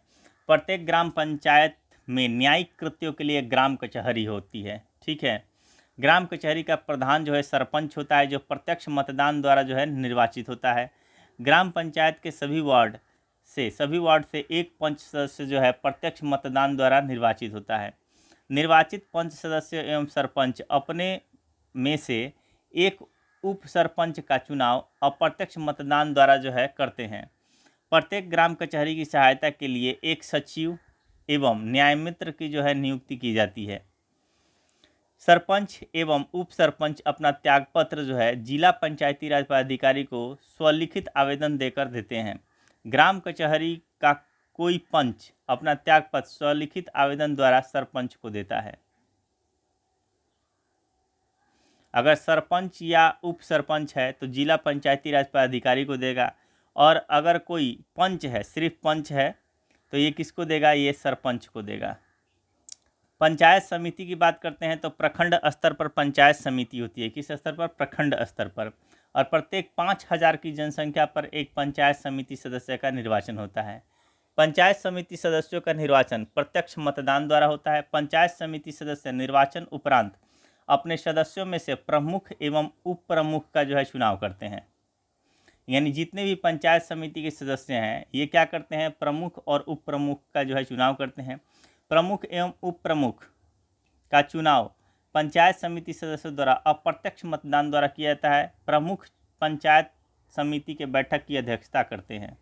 प्रत्येक ग्राम पंचायत में न्यायिक कृत्यों के लिए ग्राम कचहरी होती है, ठीक है। ग्राम कचहरी का प्रधान जो है सरपंच होता है, जो प्रत्यक्ष मतदान द्वारा जो है निर्वाचित होता है। ग्राम पंचायत के सभी वार्ड से एक पंच सदस्य जो है प्रत्यक्ष मतदान द्वारा निर्वाचित होता है। निर्वाचित पंच सदस्य एवं सरपंच अपने में से एक उप सरपंच का चुनाव अप्रत्यक्ष मतदान द्वारा जो है करते हैं। प्रत्येक ग्राम कचहरी की सहायता के लिए एक सचिव एवं न्यायमित्र की जो है नियुक्ति की जाती है। सरपंच एवं उप सरपंच अपना त्यागपत्र जो है जिला पंचायती राज पदाधिकारी को स्वलिखित आवेदन देकर देते हैं। ग्राम कचहरी का कोई पंच अपना त्यागपत्र स्वलिखित आवेदन द्वारा सरपंच को देता है। अगर सरपंच या उप सरपंच है तो जिला पंचायती राज पदाधिकारी को देगा, और अगर कोई पंच है, सिर्फ पंच है, तो ये किसको देगा? ये सरपंच को देगा। पंचायत समिति की बात करते हैं तो प्रखंड स्तर पर पंचायत समिति होती है। किस स्तर पर? प्रखंड स्तर पर। और प्रत्येक 5,000 की जनसंख्या पर एक पंचायत समिति सदस्य का निर्वाचन होता है। पंचायत समिति सदस्यों का निर्वाचन प्रत्यक्ष मतदान द्वारा होता है। पंचायत समिति सदस्य निर्वाचन उपरांत अपने सदस्यों में से प्रमुख एवं उप प्रमुख का जो है चुनाव करते हैं। यानी जितने भी पंचायत समिति के सदस्य हैं ये क्या करते हैं, प्रमुख और उप प्रमुख का जो है चुनाव करते हैं। प्रमुख एवं उप प्रमुख का चुनाव पंचायत समिति सदस्यों द्वारा अप्रत्यक्ष मतदान द्वारा किया जाता है। प्रमुख पंचायत समिति के बैठक की अध्यक्षता करते हैं।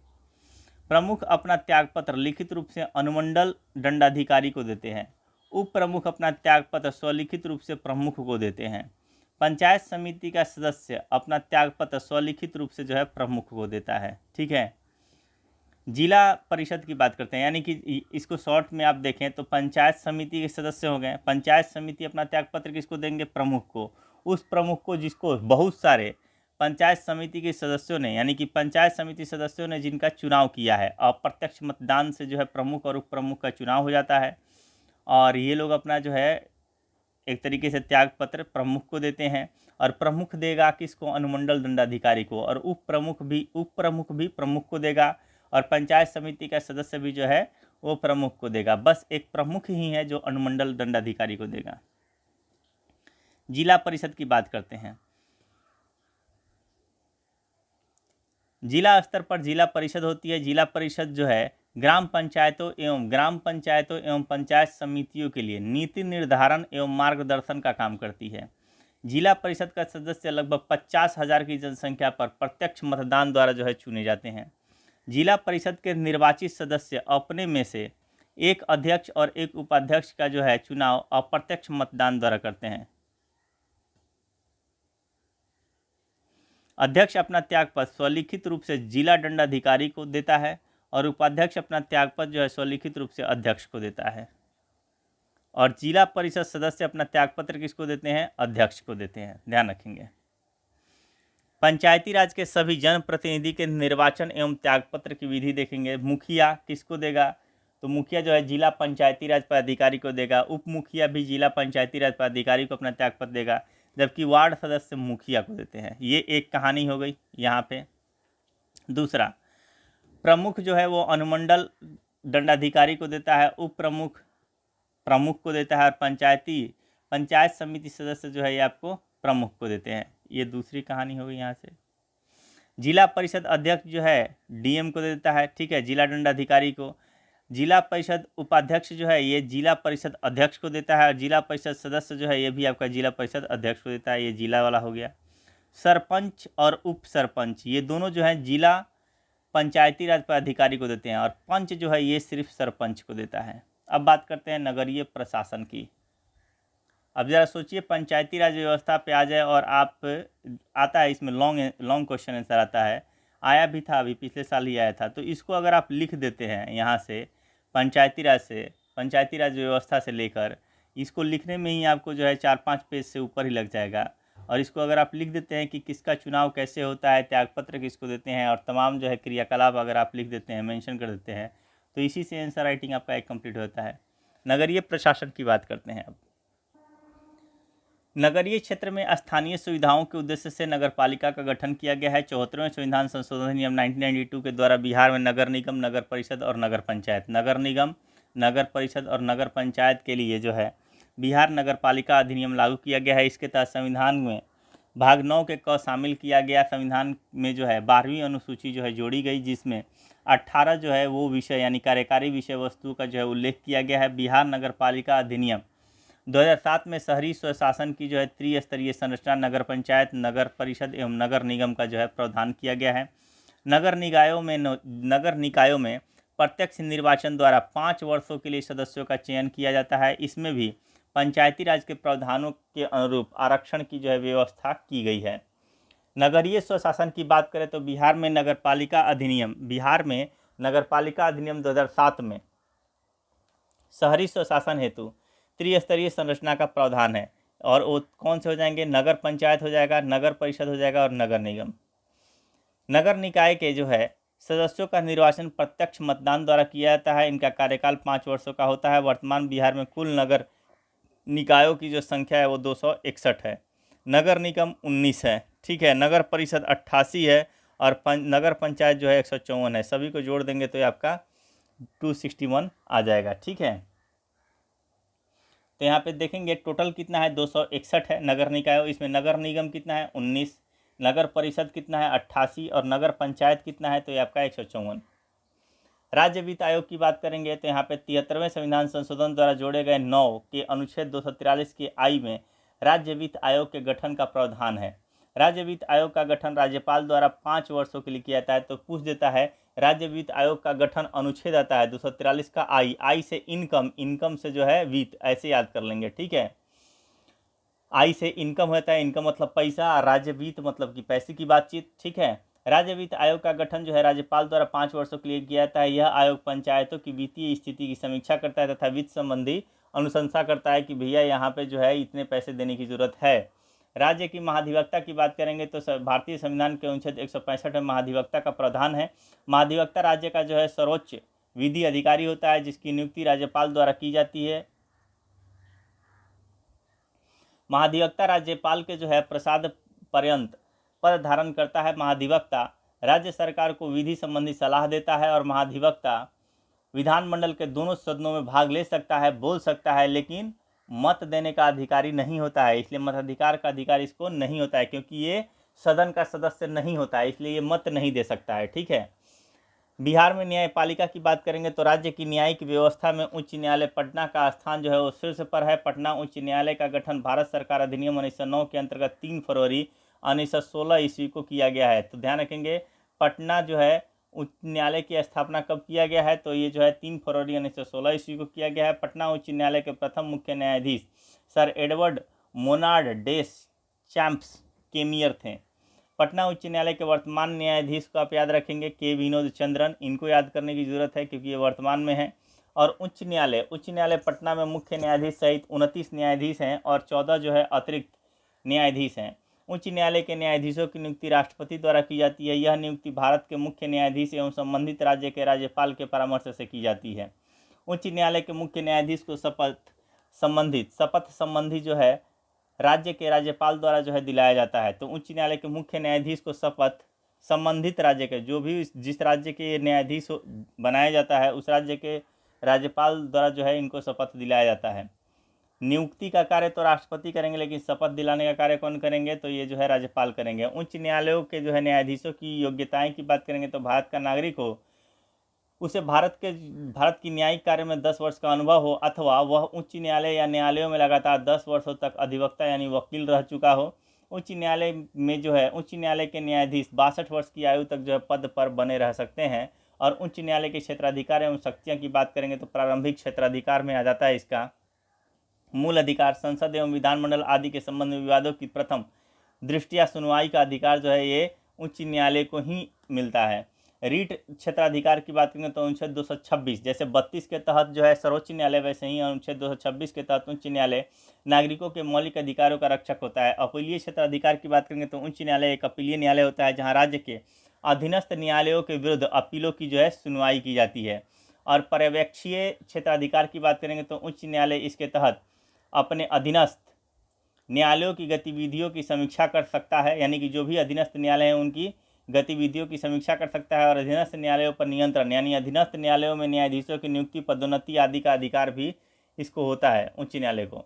प्रमुख अपना त्यागपत्र लिखित रूप से अनुमंडल दंडाधिकारी को देते हैं। उप प्रमुख अपना त्यागपत्र स्वलिखित रूप से प्रमुख को देते हैं। पंचायत समिति का सदस्य अपना त्यागपत्र स्वलिखित रूप से जो है प्रमुख को देता है। ठीक है, जिला परिषद की बात करते हैं, यानी कि इसको शॉर्ट में आप देखें तो पंचायत समिति के सदस्य हो गए। पंचायत समिति अपना त्यागपत्र किसको देंगे, प्रमुख को। उस प्रमुख को जिसको बहुत सारे पंचायत समिति के सदस्यों ने, यानी कि पंचायत समिति सदस्यों ने जिनका चुनाव किया है, अप्रत्यक्ष मतदान से जो है प्रमुख और उप प्रमुख का चुनाव हो जाता है और ये लोग अपना जो है एक तरीके से त्यागपत्र प्रमुख को देते हैं और प्रमुख देगा किसको, अनुमंडल दंडाधिकारी को, और उप प्रमुख भी प्रमुख को देगा और पंचायत समिति का सदस्य भी जो है वो प्रमुख को देगा। बस एक प्रमुख ही है जो अनुमंडल दंडाधिकारी को देगा। जिला परिषद की बात करते हैं। जिला स्तर पर जिला परिषद होती है। जिला परिषद जो है ग्राम पंचायतों एवं पंचायत समितियों के लिए नीति निर्धारण एवं मार्गदर्शन का काम करती है। जिला परिषद का सदस्य लगभग 50,000 की जनसंख्या पर प्रत्यक्ष मतदान द्वारा जो है चुने जाते हैं। जिला परिषद के निर्वाचित सदस्य अपने में से एक अध्यक्ष और एक उपाध्यक्ष का जो है चुनाव अप्रत्यक्ष मतदान द्वारा करते हैं। अध्यक्ष अपना त्यागपत्र स्वलिखित रूप से जिला दंडाधिकारी को देता है और उपाध्यक्ष अपना त्यागपत्र जो है स्वलिखित रूप से अध्यक्ष को देता है। और जिला परिषद सदस्य अपना त्यागपत्र किसको देते हैं, अध्यक्ष को देते हैं, ध्यान रखेंगे। पंचायती राज के सभी जनप्रतिनिधि के निर्वाचन एवं त्यागपत्र की विधि देखेंगे। मुखिया किसको देगा, तो मुखिया जो है जिला पंचायती राज पदाधिकारी को देगा। उप मुखिया भी जिला पंचायती राज पदाधिकारी को अपना त्यागपत्र देगा, जबकि वार्ड सदस्य मुखिया को देते हैं। ये एक कहानी हो गई यहाँ पे। दूसरा, प्रमुख जो है वो अनुमंडल दंडाधिकारी को देता है, उप प्रमुख प्रमुख को देता है और पंचायत समिति सदस्य जो है ये आपको प्रमुख को देते हैं। ये दूसरी कहानी हो गई यहाँ से। जिला परिषद अध्यक्ष जो है डीएम को देता है, ठीक है, जिला दंडाधिकारी को। जिला परिषद उपाध्यक्ष जो है ये जिला परिषद अध्यक्ष को देता है और जिला परिषद सदस्य जो है ये भी आपका जिला परिषद अध्यक्ष को देता है। ये जिला वाला हो गया। सरपंच और उप सरपंच ये दोनों जो है जिला पंचायती राज पदाधिकारी को देते हैं और पंच जो है ये सिर्फ सरपंच को देता है। अब बात करते हैं नगरीय प्रशासन की। अब ज़रा सोचिए, पंचायती राज व्यवस्था पे आ जाए और आप आता है इसमें लॉन्ग क्वेश्चन आंसर आता है, आया भी था, अभी पिछले साल ही आया था। तो इसको अगर आप लिख देते हैं यहाँ से पंचायती राज व्यवस्था से लेकर, इसको लिखने में ही आपको जो है 4-5 पेज से ऊपर ही लग जाएगा। और इसको अगर आप लिख देते हैं कि किसका चुनाव कैसे होता है, त्यागपत्र किसको देते हैं और तमाम जो है क्रियाकलाप अगर आप लिख देते हैं, मेंशन कर देते हैं, तो इसी से आंसर राइटिंग आपका एक कंप्लीट होता है। नगरीय प्रशासन की बात करते हैं अब। नगरीय क्षेत्र में स्थानीय सुविधाओं के उद्देश्य से नगरपालिका का गठन किया गया है। 74वें संविधान संशोधन नियम 1992 के द्वारा बिहार में नगर निगम, नगर परिषद और नगर पंचायत, नगर निगम, नगर परिषद और नगर पंचायत के लिए जो है बिहार नगरपालिका अधिनियम लागू किया गया है। इसके तहत संविधान में भाग 9 के क शामिल किया गया। संविधान में जो है 12वीं अनुसूची जो है जोड़ी गई, जिसमें 18 जो है वो विषय यानी कार्यकारी विषय वस्तु का जो है उल्लेख किया गया है। बिहार नगरपालिका अधिनियम 2007 में शहरी स्वशासन की जो है त्रिस्तरीय संरचना नगर पंचायत, नगर परिषद एवं नगर निगम का जो है प्रावधान किया गया है। नगर निकायों में प्रत्यक्ष निर्वाचन द्वारा 5 वर्षों के लिए सदस्यों का चयन किया जाता है। इसमें भी पंचायती राज के प्रावधानों के अनुरूप आरक्षण की जो है व्यवस्था की गई है। नगरीय स्वशासन की बात करें तो बिहार में नगरपालिका अधिनियम 2007 में शहरी स्वशासन हेतु त्रिस्तरीय संरचना का प्रावधान है और वो कौन से हो जाएंगे, नगर पंचायत हो जाएगा, नगर परिषद हो जाएगा और नगर निगम। नगर निकाय के जो है सदस्यों का निर्वाचन प्रत्यक्ष मतदान द्वारा किया जाता है। इनका कार्यकाल 5 वर्षों का होता है। वर्तमान बिहार में कुल नगर निकायों की जो संख्या है वो 261 है। नगर निगम 19 है, ठीक है, नगर परिषद 88 है और नगर पंचायत जो है 154 है। सभी को जोड़ देंगे तो ये आपका 261 आ जाएगा, ठीक है। तो यहाँ पे देखेंगे टोटल कितना है, 261 है नगर निकाय। इसमें नगर निगम कितना है, 19, नगर परिषद कितना है 88 और नगर पंचायत कितना है तो ये आपका 154। राज्य वित्त आयोग की बात करेंगे तो यहाँ पे 73वें संविधान संशोधन द्वारा जोड़े गए 9 के अनुच्छेद 243 के आई में राज्य वित्त आयोग के गठन का प्रावधान है। राज्य वित्त आयोग का गठन राज्यपाल द्वारा 5 वर्षों के लिए किया जाता है। तो पूछ देता है राज्य वित्त आयोग का गठन अनुच्छेद आता है 243 का आई से इनकम, इनकम से जो है वित्त, ऐसे याद कर लेंगे, ठीक है। आई से इनकम होता है, इनकम मतलब पैसा, राज्य वित्त मतलब कि पैसे की बातचीत, ठीक है। राज्य वित्त आयोग का गठन जो है राज्यपाल द्वारा 5 वर्षों के लिए किया जाता है। यह आयोग पंचायतों की वित्तीय स्थिति की समीक्षा करता है तथा वित्त संबंधी अनुशंसा करता है कि भैया यहाँ पे जो है इतने पैसे देने की जरूरत है। राज्य की महाधिवक्ता की बात करेंगे तो भारतीय संविधान के अनुच्छेद 165 में महाधिवक्ता का प्रावधान है। महाधिवक्ता राज्य का जो है सर्वोच्च विधि अधिकारी होता है, जिसकी नियुक्ति राज्यपाल द्वारा की जाती है। महाधिवक्ता राज्यपाल के जो है प्रसाद पर्यंत पद धारण करता है। महाधिवक्ता राज्य सरकार को विधि संबंधी सलाह देता है और महाधिवक्ता विधानमंडल के दोनों सदनों में भाग ले सकता है, बोल सकता है, लेकिन मत देने का अधिकारी नहीं होता है। इसलिए मताधिकार का अधिकार इसको नहीं होता है, क्योंकि ये सदन का सदस्य नहीं होता है, इसलिए ये मत नहीं दे सकता है, ठीक है। बिहार में न्यायपालिका की बात करेंगे तो राज्य की न्यायिक व्यवस्था में उच्च न्यायालय पटना का स्थान जो है वो शीर्ष पर है। पटना उच्च न्यायालय का गठन भारत सरकार अधिनियम 1909 के अंतर्गत 3 फरवरी 1916 ईस्वी को किया गया है। तो ध्यान रखेंगे पटना जो है उच्च न्यायालय की स्थापना कब किया गया है, तो ये जो है 3 फरवरी 1916 ईस्वी को किया गया है। पटना उच्च न्यायालय के प्रथम मुख्य न्यायाधीश सर एडवर्ड मोनार्ड डेस चैम्प्स केमियर थे। पटना उच्च न्यायालय के वर्तमान न्यायाधीश को आप याद रखेंगे के विनोद चंद्रन, इनको याद करने की जरूरत है क्योंकि ये वर्तमान में है। और उच्च न्यायालय पटना में मुख्य न्यायाधीश सहित 29 न्यायाधीश हैं और 14 जो है अतिरिक्त न्यायाधीश हैं। उच्च न्यायालय के न्यायाधीशों की नियुक्ति राष्ट्रपति द्वारा की जाती है। यह नियुक्ति भारत के मुख्य न्यायाधीश एवं संबंधित राज्य के राज्यपाल के परामर्श से की जाती है। उच्च न्यायालय के मुख्य न्यायाधीश को शपथ संबंधी जो है राज्य के राज्यपाल द्वारा जो है दिलाया जाता है। तो उच्च न्यायालय के मुख्य न्यायाधीश को शपथ संबंधित राज्य के, जो भी जिस राज्य के न्यायाधीश बनाया जाता है उस राज्य के राज्यपाल द्वारा जो है इनको शपथ दिलाया जाता है। नियुक्ति का कार्य तो राष्ट्रपति करेंगे, लेकिन शपथ दिलाने का कार्य कौन करेंगे, तो ये जो है राज्यपाल करेंगे। उच्च न्यायालयों के जो है न्यायाधीशों की योग्यताएं की बात करेंगे तो भारत का नागरिक हो, उसे भारत की न्यायिक कार्य में 10 वर्ष का अनुभव हो, अथवा वह उच्च न्यायालय या न्यायालयों में लगातार 10 वर्षों तक अधिवक्ता यानी वकील रह चुका हो। उच्च न्यायालय में जो है उच्च न्यायालय के न्यायाधीश 62 वर्ष की आयु तक जो है पद पर बने रह सकते हैं। और उच्च न्यायालय के क्षेत्राधिकार एवं शक्तियाँ की बात करेंगे तो प्रारंभिक क्षेत्राधिकार में आ जाता है इसका मूल अधिकार, संसद एवं विधानमंडल आदि के संबंध में विवादों की प्रथम दृष्टिया सुनवाई का अधिकार जो है ये उच्च न्यायालय को ही मिलता है। रीट क्षेत्राधिकार की बात करेंगे तो अनुच्छेद 226 जैसे 32 के तहत जो है सर्वोच्च न्यायालय, वैसे ही अनुच्छेद 226 के तहत उच्च न्यायालय नागरिकों के मौलिक अधिकारों का रक्षक होता है। अपीलीय क्षेत्राधिकार की बात करेंगे तो उच्च न्यायालय एक अपीलीय न्यायालय होता है जहाँ राज्य के अधीनस्थ न्यायालयों के विरुद्ध अपीलों की जो है सुनवाई की जाती है। और पर्यवेक्षीय क्षेत्राधिकार की बात करेंगे तो उच्च न्यायालय इसके तहत अपने अधीनस्थ न्यायालयों की गतिविधियों की समीक्षा कर सकता है, यानी कि जो भी अधीनस्थ न्यायालय हैं उनकी गतिविधियों की समीक्षा कर सकता है। और अधीनस्थ न्यायालयों पर नियंत्रण, यानी अधीनस्थ न्यायालयों में न्यायाधीशों की नियुक्ति, पदोन्नति आदि का अधिकार भी इसको होता है उच्च न्यायालय को।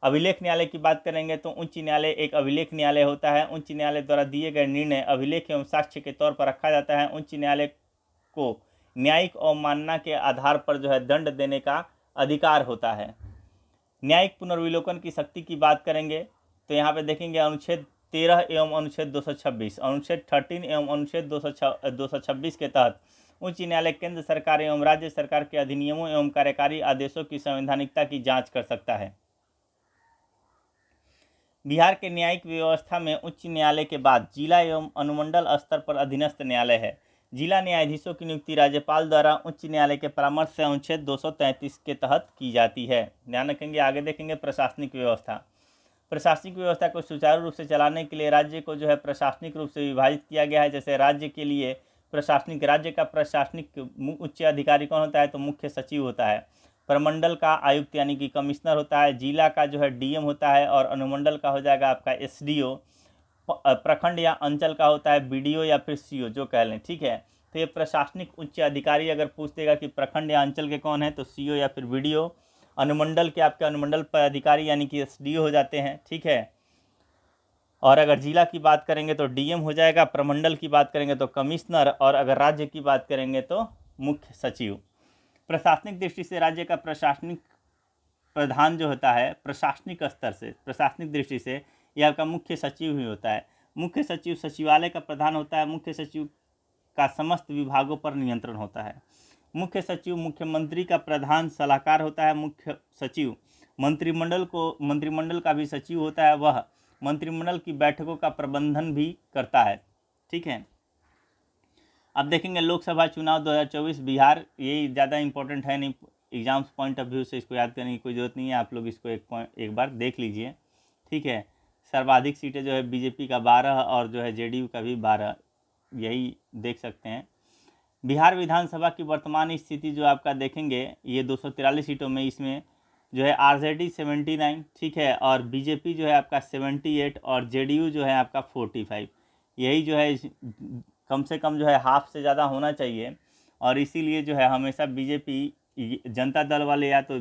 अभिलेख न्यायालय की बात करेंगे तो उच्च न्यायालय एक अभिलेख न्यायालय होता है। उच्च न्यायालय द्वारा दिए गए निर्णय अभिलेख एवं साक्ष्य के तौर पर रखा जाता है। उच्च न्यायालय को न्यायिक अवमानना के आधार पर जो है दंड देने का अधिकार होता है। न्यायिक पुनर्विलोकन की शक्ति की बात करेंगे तो यहाँ पे देखेंगे अनुच्छेद 13 एवं अनुच्छेद 226, अनुच्छेद 13 एवं अनुच्छेद 226 के तहत उच्च न्यायालय केंद्र सरकार एवं राज्य सरकार के अधिनियमों एवं कार्यकारी आदेशों की संवैधानिकता की जांच कर सकता है। बिहार के न्यायिक व्यवस्था में उच्च न्यायालय के बाद जिला एवं अनुमंडल स्तर पर अधीनस्थ न्यायालय है। जिला न्यायाधीशों की नियुक्ति राज्यपाल द्वारा उच्च न्यायालय के परामर्श से अनुच्छेद 233 के तहत की जाती है। ध्यान रखेंगे। आगे देखेंगे प्रशासनिक व्यवस्था। प्रशासनिक व्यवस्था को सुचारू रूप से चलाने के लिए राज्य को जो है प्रशासनिक रूप से विभाजित किया गया है। जैसे राज्य का प्रशासनिक उच्च अधिकारी कौन होता है, तो मुख्य सचिव होता है। प्रमंडल का आयुक्त यानी कि कमिश्नर होता है। जिला का जो है डीएम होता है और अनुमंडल का हो जाएगा आपका एसडीओ। प्रखंड या अंचल का होता है बीडीओ या फिर सीओ, जो कह लें, ठीक है। तो ये प्रशासनिक उच्च अधिकारी अगर पूछ देगा कि प्रखंड या अंचल के कौन है तो सीओ या फिर बीडीओ। अनुमंडल के आपके अनुमंडल पर अधिकारी यानी कि एसडीओ हो जाते हैं, ठीक है। और अगर जिला की बात करेंगे तो डीएम हो जाएगा, प्रमंडल की बात करेंगे तो कमिश्नर, और अगर राज्य की बात करेंगे तो मुख्य सचिव। प्रशासनिक दृष्टि से राज्य का प्रशासनिक प्रधान जो होता है प्रशासनिक स्तर से, प्रशासनिक दृष्टि से यह आपका मुख्य सचिव ही होता है। मुख्य सचिव सचिवालय का प्रधान होता है। मुख्य सचिव का समस्त विभागों पर नियंत्रण होता है। मुख्य सचिव मुख्यमंत्री का प्रधान सलाहकार होता है। मुख्य सचिव मंत्रिमंडल का भी सचिव होता है, वह मंत्रिमंडल की बैठकों का प्रबंधन भी करता है। ठीक है, अब देखेंगे लोकसभा चुनाव 2024 बिहार। ये ज़्यादा इंपॉर्टेंट है नहीं, एग्जाम्स पॉइंट ऑफ व्यू से इसको याद करने की कोई ज़रूरत नहीं है, आप लोग इसको एक बार देख लीजिए। ठीक है, सर्वाधिक सीटें जो है बीजेपी का 12 और जो है जेडीयू का भी 12, यही देख सकते हैं। बिहार विधानसभा की वर्तमान स्थिति जो आपका देखेंगे, ये 243 सीटों में इसमें जो है आरजेडी 79, ठीक है, और बीजेपी जो है आपका 78 और जेडीयू जो है आपका 45। यही जो है कम से कम जो है हाफ से ज़्यादा होना चाहिए। और इसीलिए जो है हमेशा बीजेपी, जनता दल वाले या तो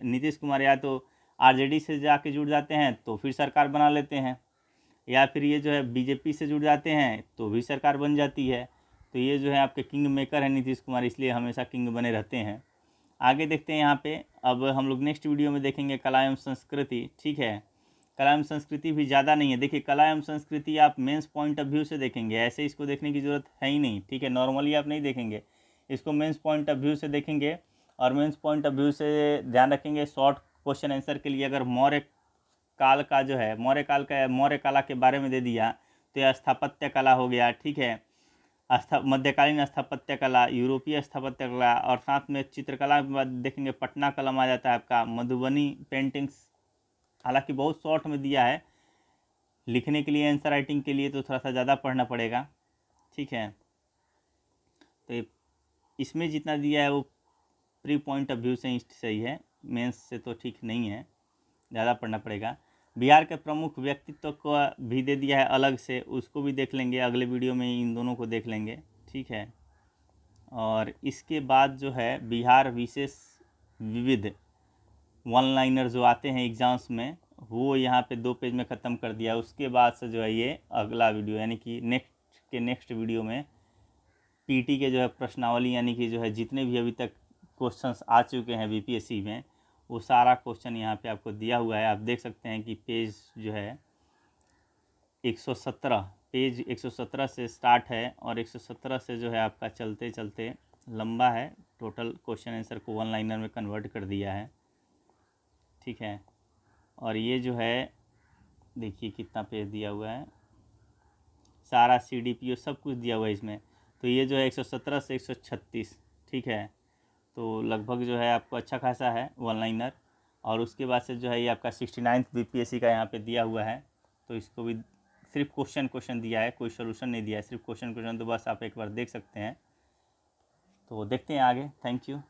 नीतीश कुमार या तो आरजेडी से जाके जुड़ जाते हैं तो फिर सरकार बना लेते हैं, या फिर ये जो है बीजेपी से जुड़ जाते हैं तो भी सरकार बन जाती है। तो ये जो है आपके किंग मेकर है नीतीश कुमार, इसलिए हमेशा किंग बने रहते हैं। आगे देखते हैं यहाँ पे, अब हम लोग नेक्स्ट वीडियो में देखेंगे कला एवं संस्कृति। ठीक है, कला एवं संस्कृति भी ज़्यादा नहीं है। देखिए कला एवं संस्कृति आप मेंस पॉइंट ऑफ व्यू से देखेंगे, ऐसे इसको देखने की ज़रूरत है ही नहीं। ठीक है, नॉर्मली आप नहीं देखेंगे इसको, मेंस पॉइंट ऑफ व्यू से देखेंगे। और मेंस पॉइंट ऑफ व्यू से ध्यान रखेंगे शॉर्ट क्वेश्चन आंसर के लिए, अगर मौर्य काल का जो है मौर्य कला के बारे में दे दिया तो यह स्थापत्य कला हो गया। ठीक है, मध्यकालीन स्थापत्य कला, यूरोपीय स्थापत्य कला, और साथ में चित्रकला के बाद देखेंगे पटना कलम आ जाता है आपका, मधुबनी पेंटिंग्स। हालांकि बहुत शॉर्ट में दिया है, लिखने के लिए आंसर राइटिंग के लिए तो थोड़ा सा ज़्यादा पढ़ना पड़ेगा। ठीक है, तो इसमें जितना दिया है वो प्री पॉइंट ऑफ व्यू से सही है, मेंस से तो ठीक नहीं है, ज़्यादा पढ़ना पड़ेगा। बिहार के प्रमुख व्यक्तित्व को भी दे दिया है अलग से, उसको भी देख लेंगे अगले वीडियो में, इन दोनों को देख लेंगे। ठीक है, और इसके बाद जो है बिहार विशेष विविध वन लाइनर जो आते हैं एग्ज़ाम्स में, वो यहाँ पे 2 पेज में ख़त्म कर दिया। उसके बाद से जो है ये अगला वीडियो यानी कि नेक्स्ट वीडियो में पीटी के जो है प्रश्नावली, यानी कि जो है जितने भी अभी तक क्वेश्चंस आ चुके हैं बीपीएससी में, वो सारा क्वेश्चन यहाँ पे आपको दिया हुआ है। आप देख सकते हैं कि पेज जो है 117, पेज 117 से स्टार्ट है और 117 से जो है आपका चलते चलते लंबा है। टोटल क्वेश्चन आंसर को वन लाइनर में कन्वर्ट कर दिया है। ठीक है, और ये जो है देखिए कितना पेज दिया हुआ है, सारा CDPO सब कुछ दिया हुआ है इसमें। तो ये जो है 117 से 136, ठीक है, तो लगभग जो है आपको अच्छा खासा है वन लाइनर। और उसके बाद से जो है ये आपका 69th बीपीएससी का यहाँ पे दिया हुआ है, तो इसको भी सिर्फ क्वेश्चन दिया है, कोई सोल्यूशन नहीं दिया है, सिर्फ क्वेश्चन। तो बस आप एक बार देख सकते हैं। तो देखते हैं आगे। Thank you.